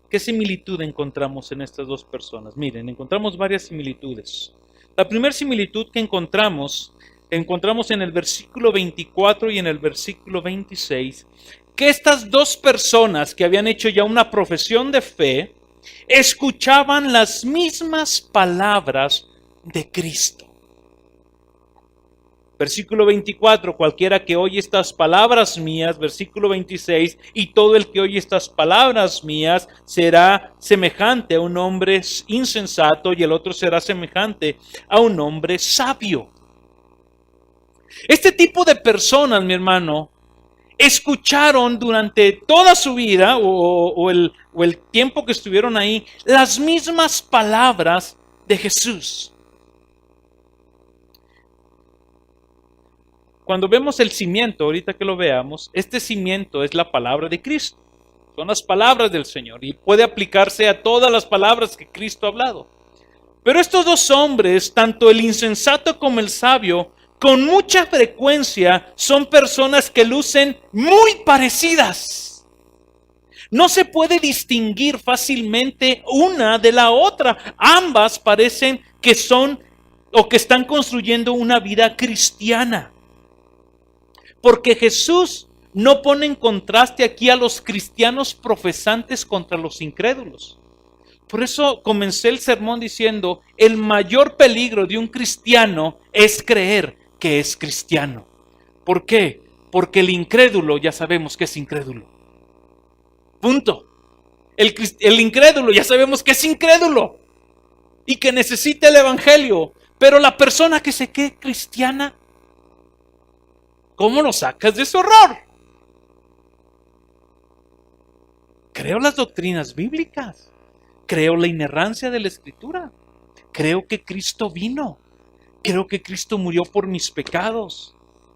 ¿Qué similitud encontramos en estas dos personas? Miren, encontramos varias similitudes. La primera similitud que encontramos en el versículo 24 y en el versículo 26, que estas dos personas que habían hecho ya una profesión de fe, escuchaban las mismas palabras de Cristo. Versículo 24, cualquiera que oye estas palabras mías, versículo 26, y todo el que oye estas palabras mías será semejante a un hombre insensato y el otro será semejante a un hombre sabio. Este tipo de personas, mi hermano, escucharon durante toda su vida o el tiempo que estuvieron ahí las mismas palabras de Jesús. Cuando vemos el cimiento, ahorita que lo veamos, este cimiento es la palabra de Cristo. Son las palabras del Señor y puede aplicarse a todas las palabras que Cristo ha hablado. Pero estos dos hombres, tanto el insensato como el sabio, con mucha frecuencia son personas que lucen muy parecidas. No se puede distinguir fácilmente una de la otra. Ambas parecen que son o que están construyendo una vida cristiana. Porque Jesús no pone en contraste aquí a los cristianos profesantes contra los incrédulos. Por eso comencé el sermón diciendo, el mayor peligro de un cristiano es creer que es cristiano. ¿Por qué? Porque el incrédulo ya sabemos que es incrédulo. Punto. El incrédulo ya sabemos que es incrédulo y que necesita el evangelio. Pero la persona que se cree cristiana, ¿cómo lo sacas de ese horror? Creo las doctrinas bíblicas. Creo la inerrancia de la Escritura. Creo que Cristo vino. Creo que Cristo murió por mis pecados.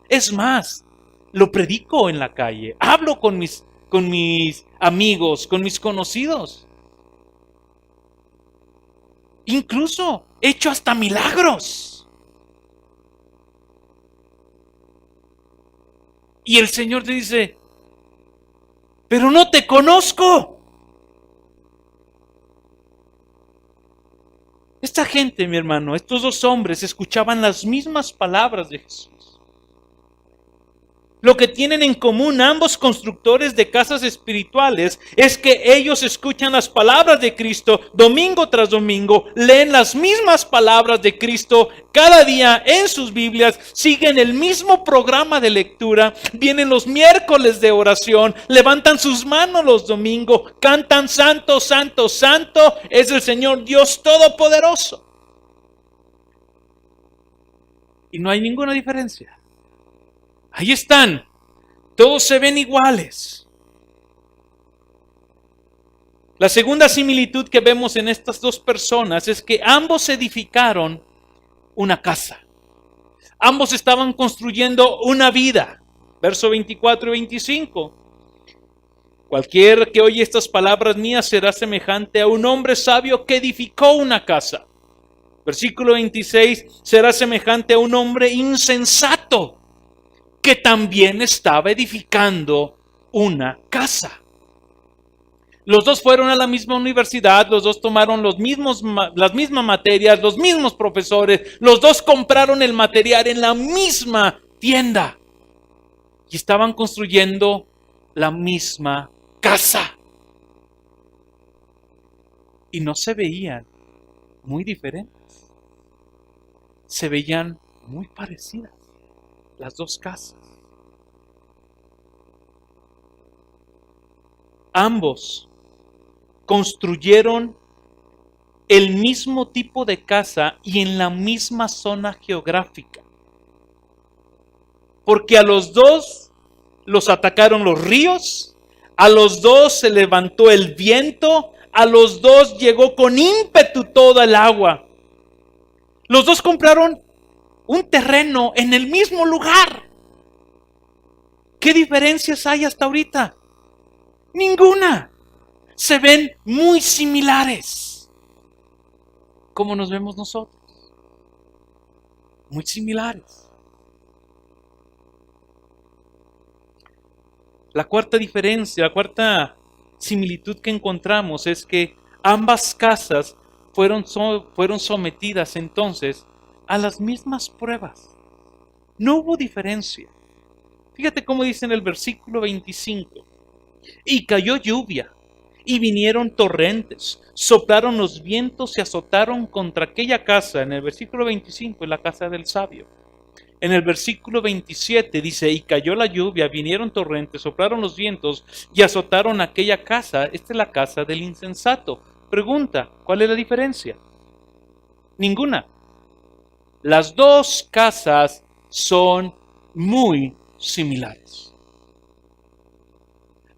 Es más, lo predico en la calle. Hablo con mis amigos, con mis conocidos. Incluso he hecho hasta milagros. Y el Señor te dice, pero no te conozco. Esta gente, mi hermano, estos dos hombres escuchaban las mismas palabras de Jesús. Lo que tienen en común ambos constructores de casas espirituales es que ellos escuchan las palabras de Cristo domingo tras domingo, leen las mismas palabras de Cristo cada día en sus Biblias, siguen el mismo programa de lectura, vienen los miércoles de oración, levantan sus manos los domingos, cantan santo, santo, santo, es el Señor Dios Todopoderoso. Y no hay ninguna diferencia. Ahí están, todos se ven iguales. La segunda similitud que vemos en estas dos personas es que ambos edificaron una casa. Ambos estaban construyendo una vida. Verso 24 y 25. Cualquiera que oye estas palabras mías será semejante a un hombre sabio que edificó una casa. Versículo 26, será semejante a un hombre insensato que también estaba edificando una casa. Los dos fueron a la misma universidad, los dos tomaron las mismas materias, los mismos profesores, los dos compraron el material en la misma tienda y estaban construyendo la misma casa. Y no se veían muy diferentes, se veían muy parecidas las dos casas. Ambos construyeron el mismo tipo de casa y en la misma zona geográfica. Porque a los dos los atacaron los ríos, a los dos se levantó el viento, a los dos llegó con ímpetu toda el agua. Los dos compraron un terreno en el mismo lugar. ¿Qué diferencias hay hasta ahorita? Ninguna. Se ven muy similares. ¿Cómo nos vemos nosotros? Muy similares. La cuarta diferencia, la cuarta similitud que encontramos es que ambas casas fueron sometidas entonces a las mismas pruebas. No hubo diferencia. Fíjate cómo dice en el versículo 25. Y cayó lluvia, y vinieron torrentes, soplaron los vientos y azotaron contra aquella casa. En el versículo 25 es la casa del sabio. En el versículo 27 dice, y cayó la lluvia, vinieron torrentes, soplaron los vientos y azotaron aquella casa. Esta es la casa del insensato. Pregunta, ¿cuál es la diferencia? Ninguna. Las dos casas son muy similares.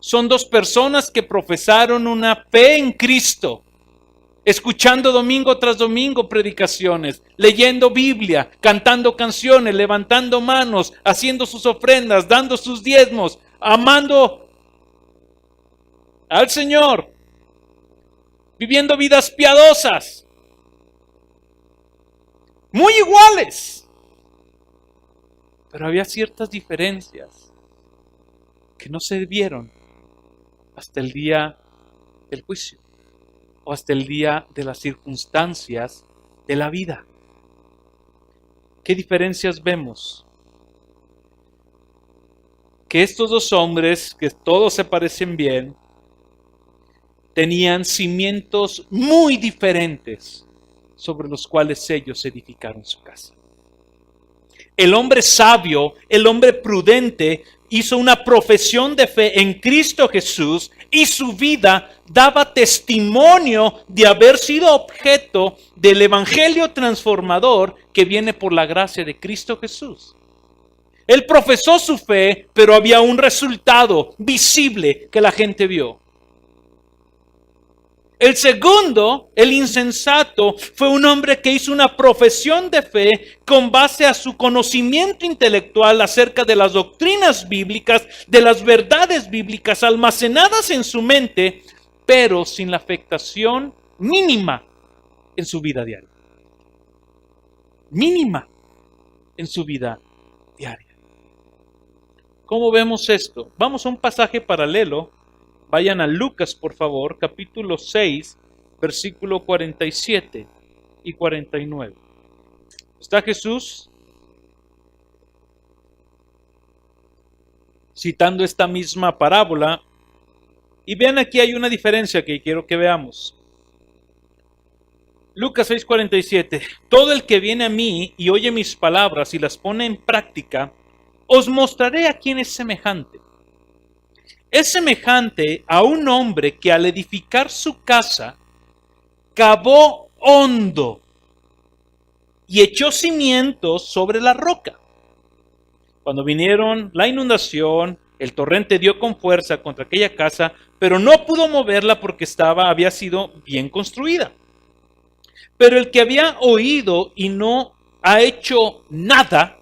Son dos personas que profesaron una fe en Cristo, escuchando domingo tras domingo predicaciones, leyendo Biblia, cantando canciones, levantando manos, haciendo sus ofrendas, dando sus diezmos, amando al Señor, viviendo vidas piadosas, muy iguales. Pero había ciertas diferencias que no se vieron hasta el día del juicio o hasta el día de las circunstancias de la vida. ¿Qué diferencias vemos? Que estos dos hombres, que todos se parecen bien, tenían cimientos muy diferentes sobre los cuales ellos edificaron su casa. El hombre sabio, el hombre prudente, hizo una profesión de fe en Cristo Jesús y su vida daba testimonio de haber sido objeto del evangelio transformador que viene por la gracia de Cristo Jesús. Él profesó su fe, pero había un resultado visible que la gente vio. El segundo, el insensato, fue un hombre que hizo una profesión de fe con base a su conocimiento intelectual acerca de las doctrinas bíblicas, de las verdades bíblicas almacenadas en su mente, pero sin la afectación mínima en su vida diaria. Mínima en su vida diaria. ¿Cómo vemos esto? Vamos a un pasaje paralelo. Vayan a Lucas, por favor, capítulo 6, versículo 47 y 49. Está Jesús citando esta misma parábola. Y vean, aquí hay una diferencia que quiero que veamos. Lucas 6, 47. Todo el que viene a mí y oye mis palabras y las pone en práctica, os mostraré a quién es semejante. Es semejante a un hombre que al edificar su casa, cavó hondo y echó cimientos sobre la roca. Cuando vinieron la inundación, el torrente dio con fuerza contra aquella casa, pero no pudo moverla porque había sido bien construida. Pero el que había oído y no ha hecho nada,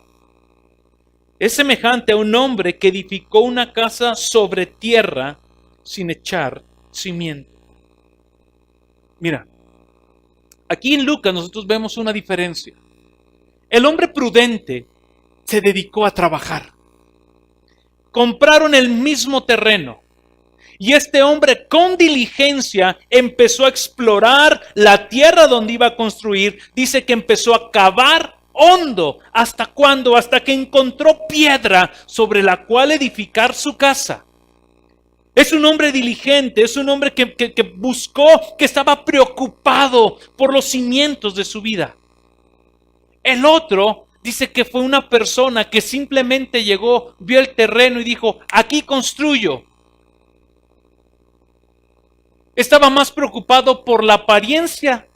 es semejante a un hombre que edificó una casa sobre tierra sin echar cimiento. Mira, aquí en Lucas nosotros vemos una diferencia. El hombre prudente se dedicó a trabajar. Compraron el mismo terreno. Y este hombre con diligencia empezó a explorar la tierra donde iba a construir. Dice que empezó a cavar hondo. ¿Hasta cuándo? Hasta que encontró piedra sobre la cual edificar su casa. Es un hombre diligente, es un hombre que buscó, que estaba preocupado por los cimientos de su vida. El otro dice que fue una persona que simplemente llegó, vio el terreno y dijo, aquí construyo. Estaba más preocupado por la apariencia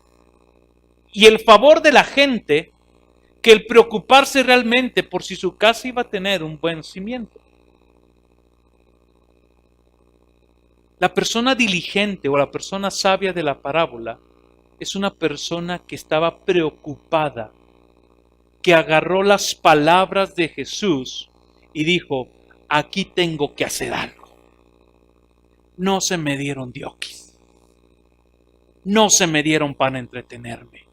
y el favor de la gente que el preocuparse realmente por si su casa iba a tener un buen cimiento. La persona diligente o la persona sabia de la parábola es una persona que estaba preocupada, que agarró las palabras de Jesús y dijo, aquí tengo que hacer algo. No se me dieron diokis. No se me dieron para entretenerme.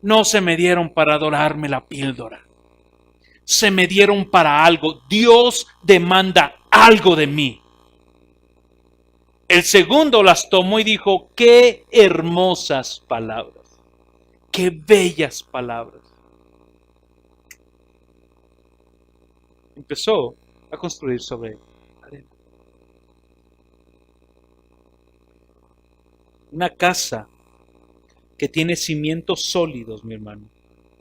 No se me dieron para dorarme la píldora. Se me dieron para algo. Dios demanda algo de mí. El segundo las tomó y dijo, qué hermosas palabras. Qué bellas palabras. Empezó a construir sobre arena. Una casa que tiene cimientos sólidos, mi hermano,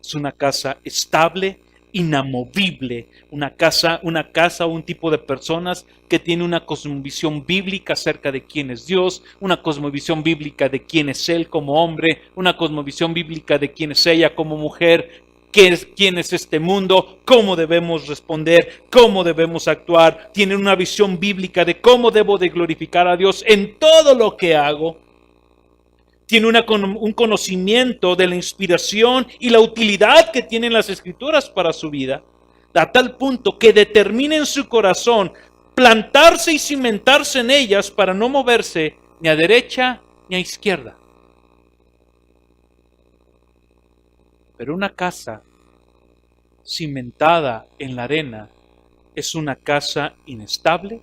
es una casa estable, inamovible, una casa o un tipo de personas que tiene una cosmovisión bíblica acerca de quién es Dios, una cosmovisión bíblica de quién es Él como hombre, una cosmovisión bíblica de quién es ella como mujer, quién es este mundo, cómo debemos responder, cómo debemos actuar, tienen una visión bíblica de cómo debo de glorificar a Dios en todo lo que hago. Tiene un conocimiento de la inspiración y la utilidad que tienen las Escrituras para su vida, a tal punto que determina en su corazón plantarse y cimentarse en ellas para no moverse ni a derecha ni a izquierda. Pero una casa cimentada en la arena es una casa inestable,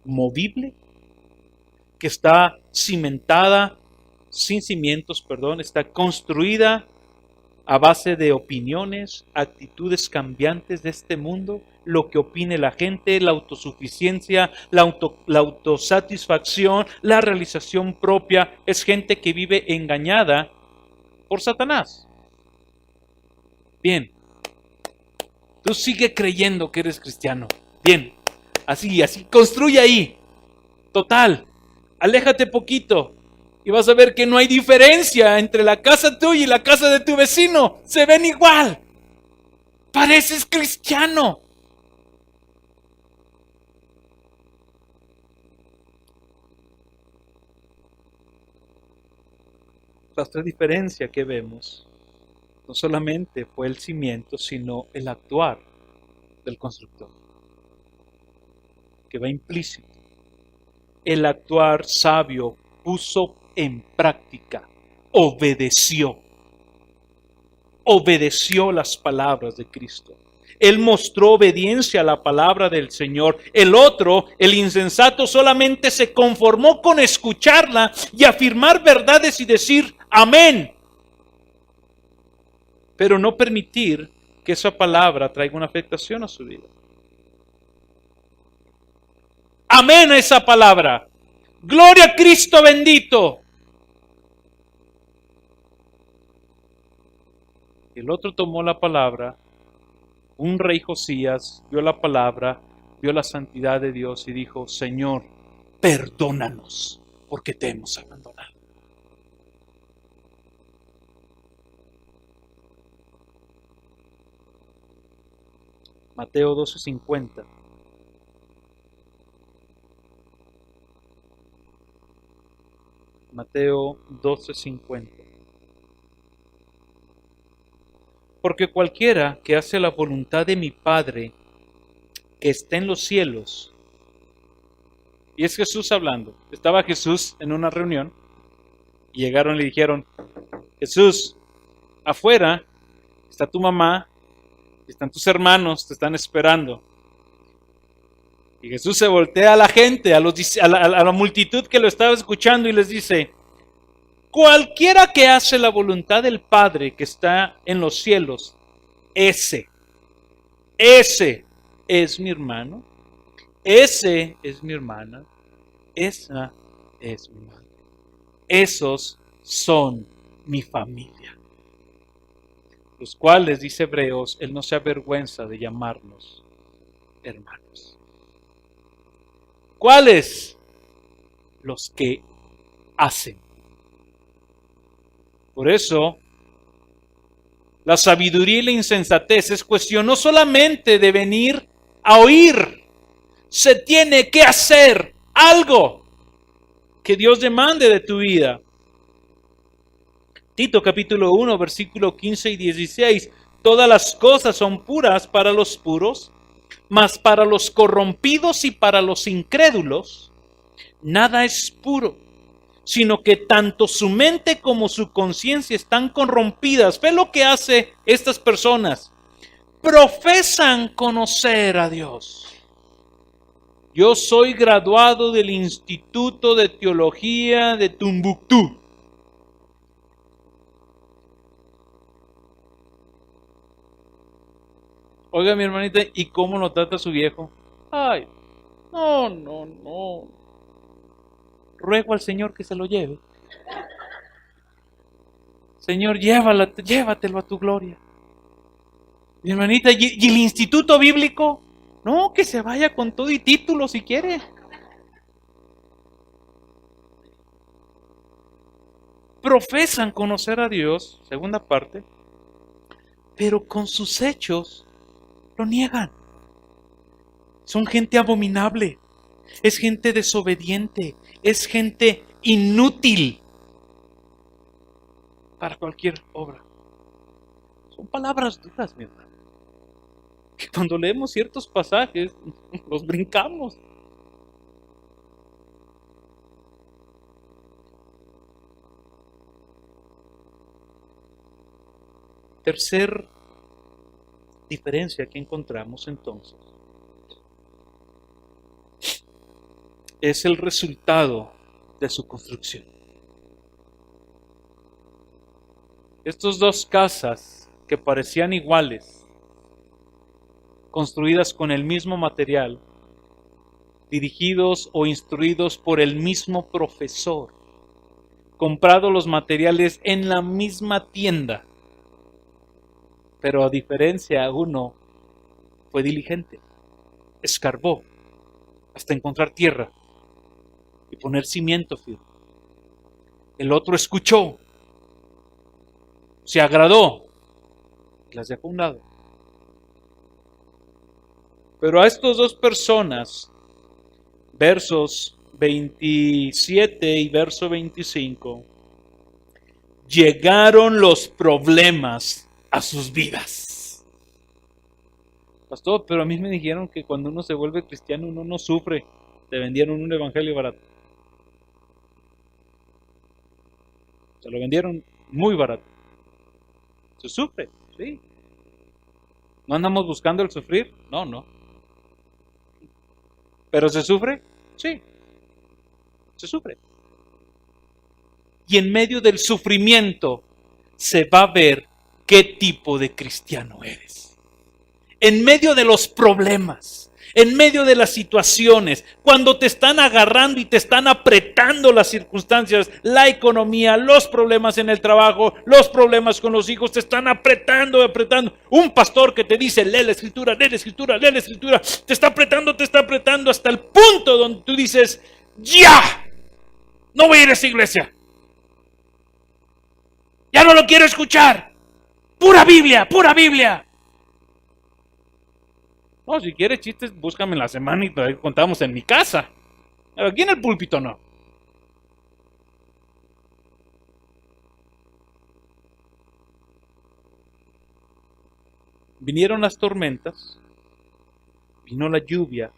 movible, que está cimentada, sin cimientos, está construida a base de opiniones, actitudes cambiantes de este mundo, lo que opine la gente, la autosuficiencia, la autosatisfacción, la realización propia. Es gente que vive engañada por Satanás. Bien, tú sigue creyendo que eres cristiano. Bien, así, construye ahí. Total, aléjate poquito y vas a ver que no hay diferencia entre la casa tuya y la casa de tu vecino. Se ven igual. Pareces cristiano. La otra diferencia que vemos no solamente fue el cimiento, sino el actuar del constructor, que va implícito. El actuar sabio puso en práctica, obedeció las palabras de Cristo. Él mostró obediencia a la palabra del Señor. El otro, el insensato, solamente se conformó con escucharla y afirmar verdades y decir amén, pero no permitir que esa palabra traiga una afectación a su vida. Amén a esa palabra. Gloria a Cristo bendito. El otro tomó la palabra. Un rey Josías vio la palabra, vio la santidad de Dios y dijo, Señor, perdónanos porque te hemos abandonado. Mateo 12:50. Mateo 12:50. Porque cualquiera que hace la voluntad de mi Padre que está en los cielos. Y es Jesús hablando. Estaba Jesús en una reunión y llegaron y le dijeron, Jesús, afuera está tu mamá, están tus hermanos, te están esperando. Y Jesús se voltea a la gente, a la multitud que lo estaba escuchando y les dice, cualquiera que hace la voluntad del Padre que está en los cielos, ese es mi hermano, ese es mi hermana, esa es mi madre. Esos son mi familia. Los cuales, dice Hebreos, Él no se avergüenza de llamarnos hermanos. ¿Cuáles? Los que hacen. Por eso, la sabiduría y la insensatez es cuestión no solamente de venir a oír, se tiene que hacer algo que Dios demande de tu vida. Tito capítulo 1, versículo 15 y 16. Todas las cosas son puras para los puros, mas para los corrompidos y para los incrédulos, nada es puro, sino que tanto su mente como su conciencia están corrompidas. ¿Ve lo que hace estas personas? Profesan conocer a Dios. Yo soy graduado del Instituto de Teología de Tumbuctú. Oiga, mi hermanita, ¿y cómo lo trata su viejo? Ay, no. Ruego al Señor que se lo lleve. Señor, llévatelo a tu gloria. Mi hermanita, ¿y el instituto bíblico? No, que se vaya con todo y título si quiere. Profesan conocer a Dios, segunda parte, pero con sus hechos lo niegan. Son gente abominable, es gente desobediente, es gente inútil para cualquier obra. Son palabras duras, mi hermano. Que cuando leemos ciertos pasajes, los brincamos. Tercer diferencia que encontramos entonces es el resultado de su construcción. Estas dos casas que parecían iguales, construidas con el mismo material, dirigidos o instruidos por el mismo profesor, comprado los materiales en la misma tienda, pero a diferencia, uno fue diligente, escarbó hasta encontrar tierra y poner cimiento firme. El otro escuchó, se agradó y las dejó a un lado. Pero a estas dos personas, versos 27 y verso 25, llegaron los problemas a sus vidas. Pastor, pero a mí me dijeron que cuando uno se vuelve cristiano uno no sufre. Te vendieron un evangelio barato. Se lo vendieron muy barato. Se sufre, sí. ¿No andamos buscando el sufrir? No. ¿Pero se sufre? Sí. Se sufre. Y en medio del sufrimiento se va a ver qué tipo de cristiano eres. En medio de los problemas, en medio de las situaciones, cuando te están agarrando y te están apretando las circunstancias, la economía, los problemas en el trabajo, los problemas con los hijos, te están apretando. Un pastor que te dice, lee la escritura, te está apretando hasta el punto donde tú dices, ¡ya! No voy a ir a esa iglesia. Ya no lo quiero escuchar. Pura Biblia. No, si quieres chistes, búscame en la semana y te contamos en mi casa. Pero aquí en el púlpito no. Vinieron las tormentas, vino la lluvia,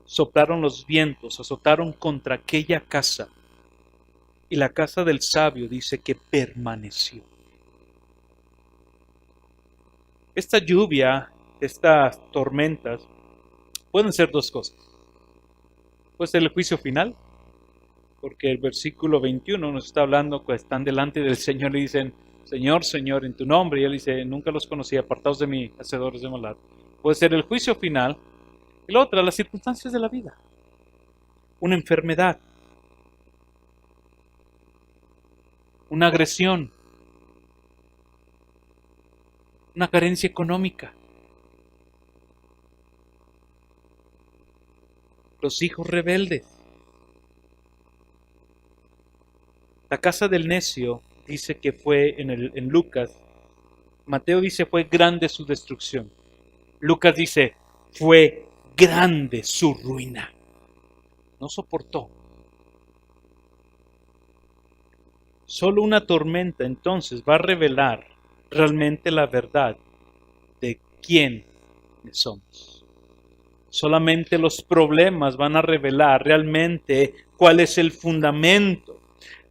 soplaron los vientos, azotaron contra aquella casa. Y la casa del sabio dice que permaneció. Esta lluvia, estas tormentas, pueden ser dos cosas. Puede ser el juicio final, porque el versículo 21 nos está hablando que están delante del Señor y dicen, Señor, Señor, en tu nombre. Y Él dice, nunca los conocí, apartados de mí, hacedores de maldad. Puede ser el juicio final. Y la otra, las circunstancias de la vida. Una enfermedad. Una agresión. Una carencia económica. Los hijos rebeldes. La casa del necio dice que fue en Lucas. Mateo dice fue grande su destrucción. Lucas dice fue grande su ruina. No soportó. Solo una tormenta entonces va a revelar realmente la verdad de quién somos. Solamente los problemas van a revelar realmente cuál es el fundamento.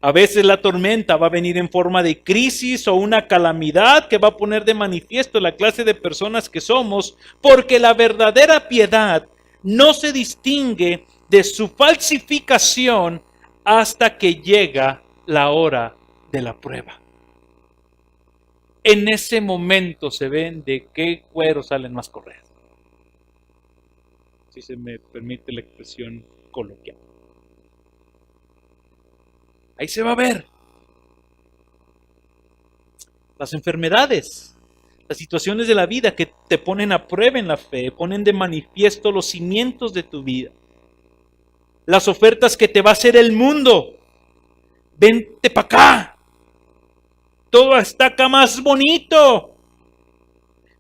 A veces la tormenta va a venir en forma de crisis o una calamidad que va a poner de manifiesto la clase de personas que somos, porque la verdadera piedad no se distingue de su falsificación hasta que llega la hora de la prueba. En ese momento se ven de qué cuero salen más correas, si se me permite la expresión coloquial. Ahí se va a ver. Las enfermedades, las situaciones de la vida que te ponen a prueba en la fe, ponen de manifiesto los cimientos de tu vida. Las ofertas que te va a hacer el mundo. Vente para acá. Todo está acá más bonito.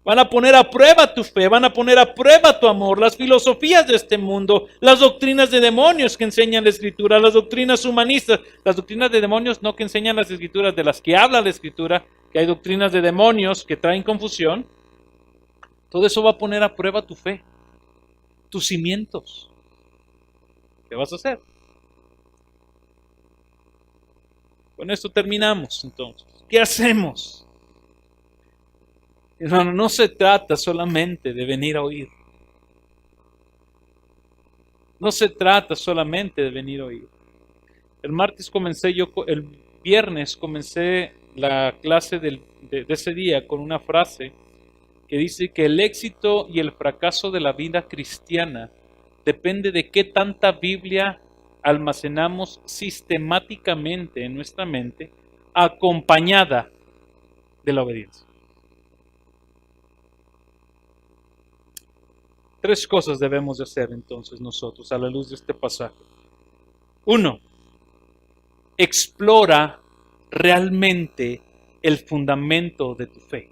Van a poner a prueba tu fe, van a poner a prueba tu amor, las filosofías de este mundo, las doctrinas de demonios que enseñan la Escritura, las doctrinas humanistas, las doctrinas de demonios no que enseñan las Escrituras, de las que habla la Escritura, que hay doctrinas de demonios que traen confusión. Todo eso va a poner a prueba tu fe, tus cimientos. ¿Qué vas a hacer? Con esto terminamos entonces. ¿Qué hacemos? Hermano, no se trata solamente de venir a oír. No se trata solamente de venir a oír. El viernes comencé la clase de ese día con una frase que dice que el éxito y el fracaso de la vida cristiana depende de qué tanta Biblia almacenamos sistemáticamente en nuestra mente, acompañada de la obediencia. 3 cosas debemos de hacer entonces nosotros a la luz de este pasaje. 1. Explora realmente el fundamento de tu fe.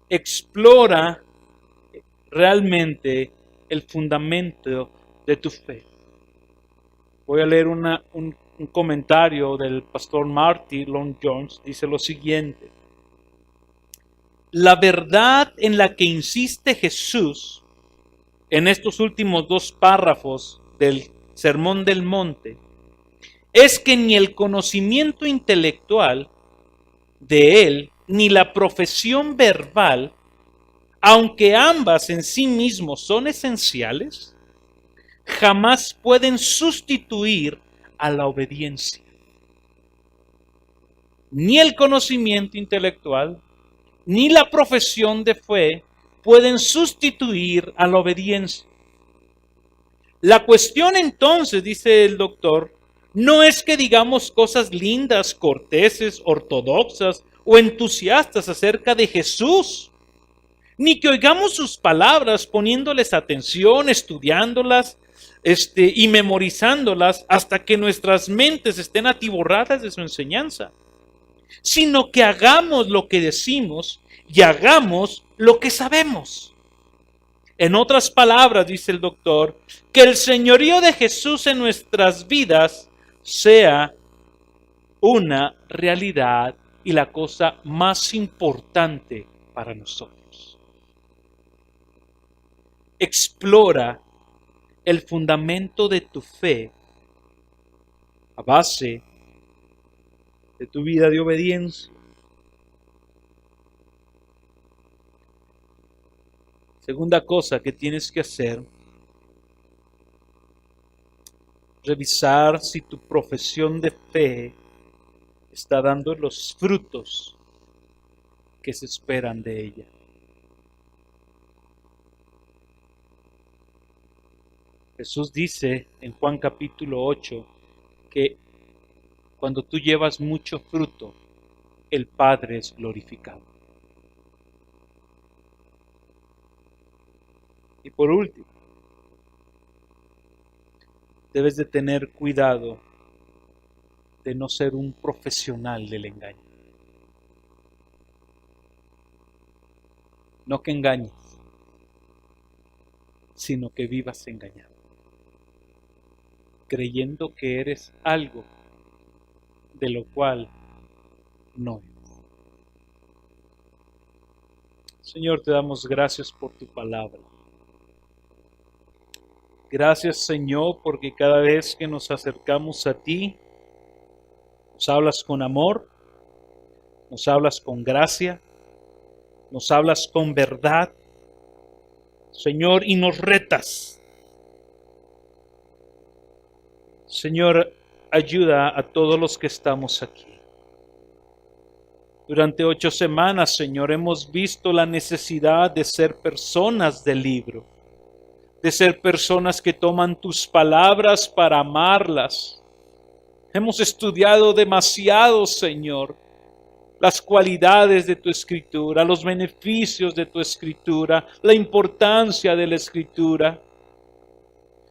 Explora realmente el fundamento de tu fe. Voy a leer un comentario del pastor Marty Lloyd-Jones. Dice lo siguiente: la verdad en la que insiste Jesús en estos últimos 2 párrafos del Sermón del Monte es que ni el conocimiento intelectual de él ni la profesión verbal, aunque ambas en sí mismos son esenciales, jamás pueden sustituir a la obediencia. Ni el conocimiento intelectual ni la profesión de fe pueden sustituir a la obediencia. La cuestión entonces, dice el doctor, no es que digamos cosas lindas, corteses, ortodoxas o entusiastas acerca de Jesús, ni que oigamos sus palabras poniéndoles atención, estudiándolas y memorizándolas hasta que nuestras mentes estén atiborradas de su enseñanza, sino que hagamos lo que decimos y hagamos lo que sabemos. En otras palabras, dice el doctor, que el señorío de Jesús en nuestras vidas sea una realidad y la cosa más importante para nosotros. Explora el fundamento de tu fe a base de tu vida de obediencia. Segunda cosa que tienes que hacer, revisar si tu profesión de fe está dando los frutos que se esperan de ella. Jesús dice en Juan capítulo 8 que cuando tú llevas mucho fruto, el Padre es glorificado. Y por último, debes de tener cuidado de no ser un profesional del engaño. No que engañes, sino que vivas engañado. creyendo que eres algo de lo cual no eres. Señor, te damos gracias por tu palabra. Gracias, Señor, porque cada vez que nos acercamos a ti, nos hablas con amor, nos hablas con gracia, nos hablas con verdad, Señor, y nos retas. Señor, ayuda a todos los que estamos aquí. Durante 8 semanas, Señor, hemos visto la necesidad de ser personas del libro, de ser personas que toman tus palabras para amarlas. Hemos estudiado demasiado, Señor, las cualidades de tu Escritura, los beneficios de tu Escritura, la importancia de la Escritura.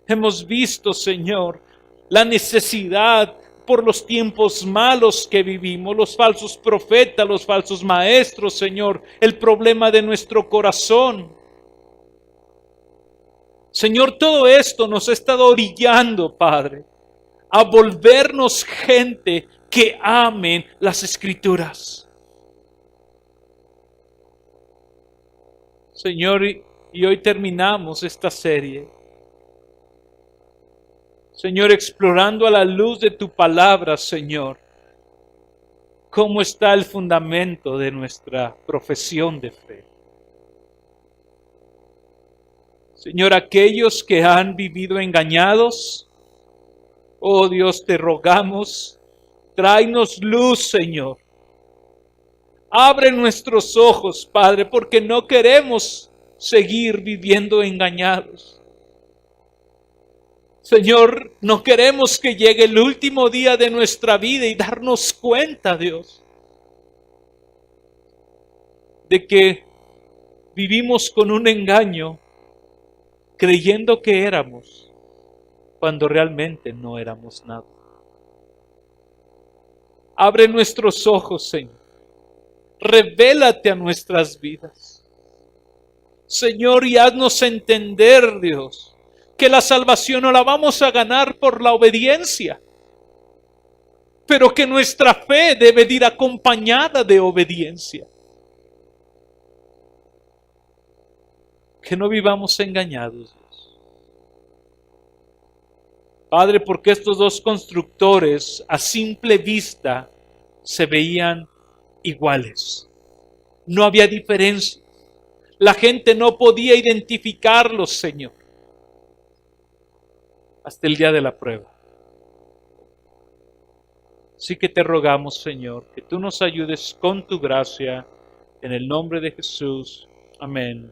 Hemos visto, Señor, la necesidad por los tiempos malos que vivimos, los falsos profetas, los falsos maestros, Señor, el problema de nuestro corazón. Señor, todo esto nos ha estado orillando, Padre, a volvernos gente que amen las Escrituras. Señor, y hoy terminamos esta serie. Señor, explorando a la luz de tu palabra, Señor, cómo está el fundamento de nuestra profesión de fe. Señor, aquellos que han vivido engañados, oh Dios, te rogamos, tráenos luz, Señor. Abre nuestros ojos, Padre, porque no queremos seguir viviendo engañados. Señor, no queremos que llegue el último día de nuestra vida y darnos cuenta, Dios, de que vivimos con un engaño, creyendo que éramos, cuando realmente no éramos nada. Abre nuestros ojos, Señor. Revélate a nuestras vidas. Señor, y haznos entender, Dios, que la salvación no la vamos a ganar por la obediencia, pero que nuestra fe debe de ir acompañada de obediencia. Que no vivamos engañados, Dios. Padre, porque estos dos constructores a simple vista se veían iguales. No había diferencia. La gente no podía identificarlos, Señor, hasta el día de la prueba. Así que te rogamos, Señor, que tú nos ayudes con tu gracia, en el nombre de Jesús. Amén.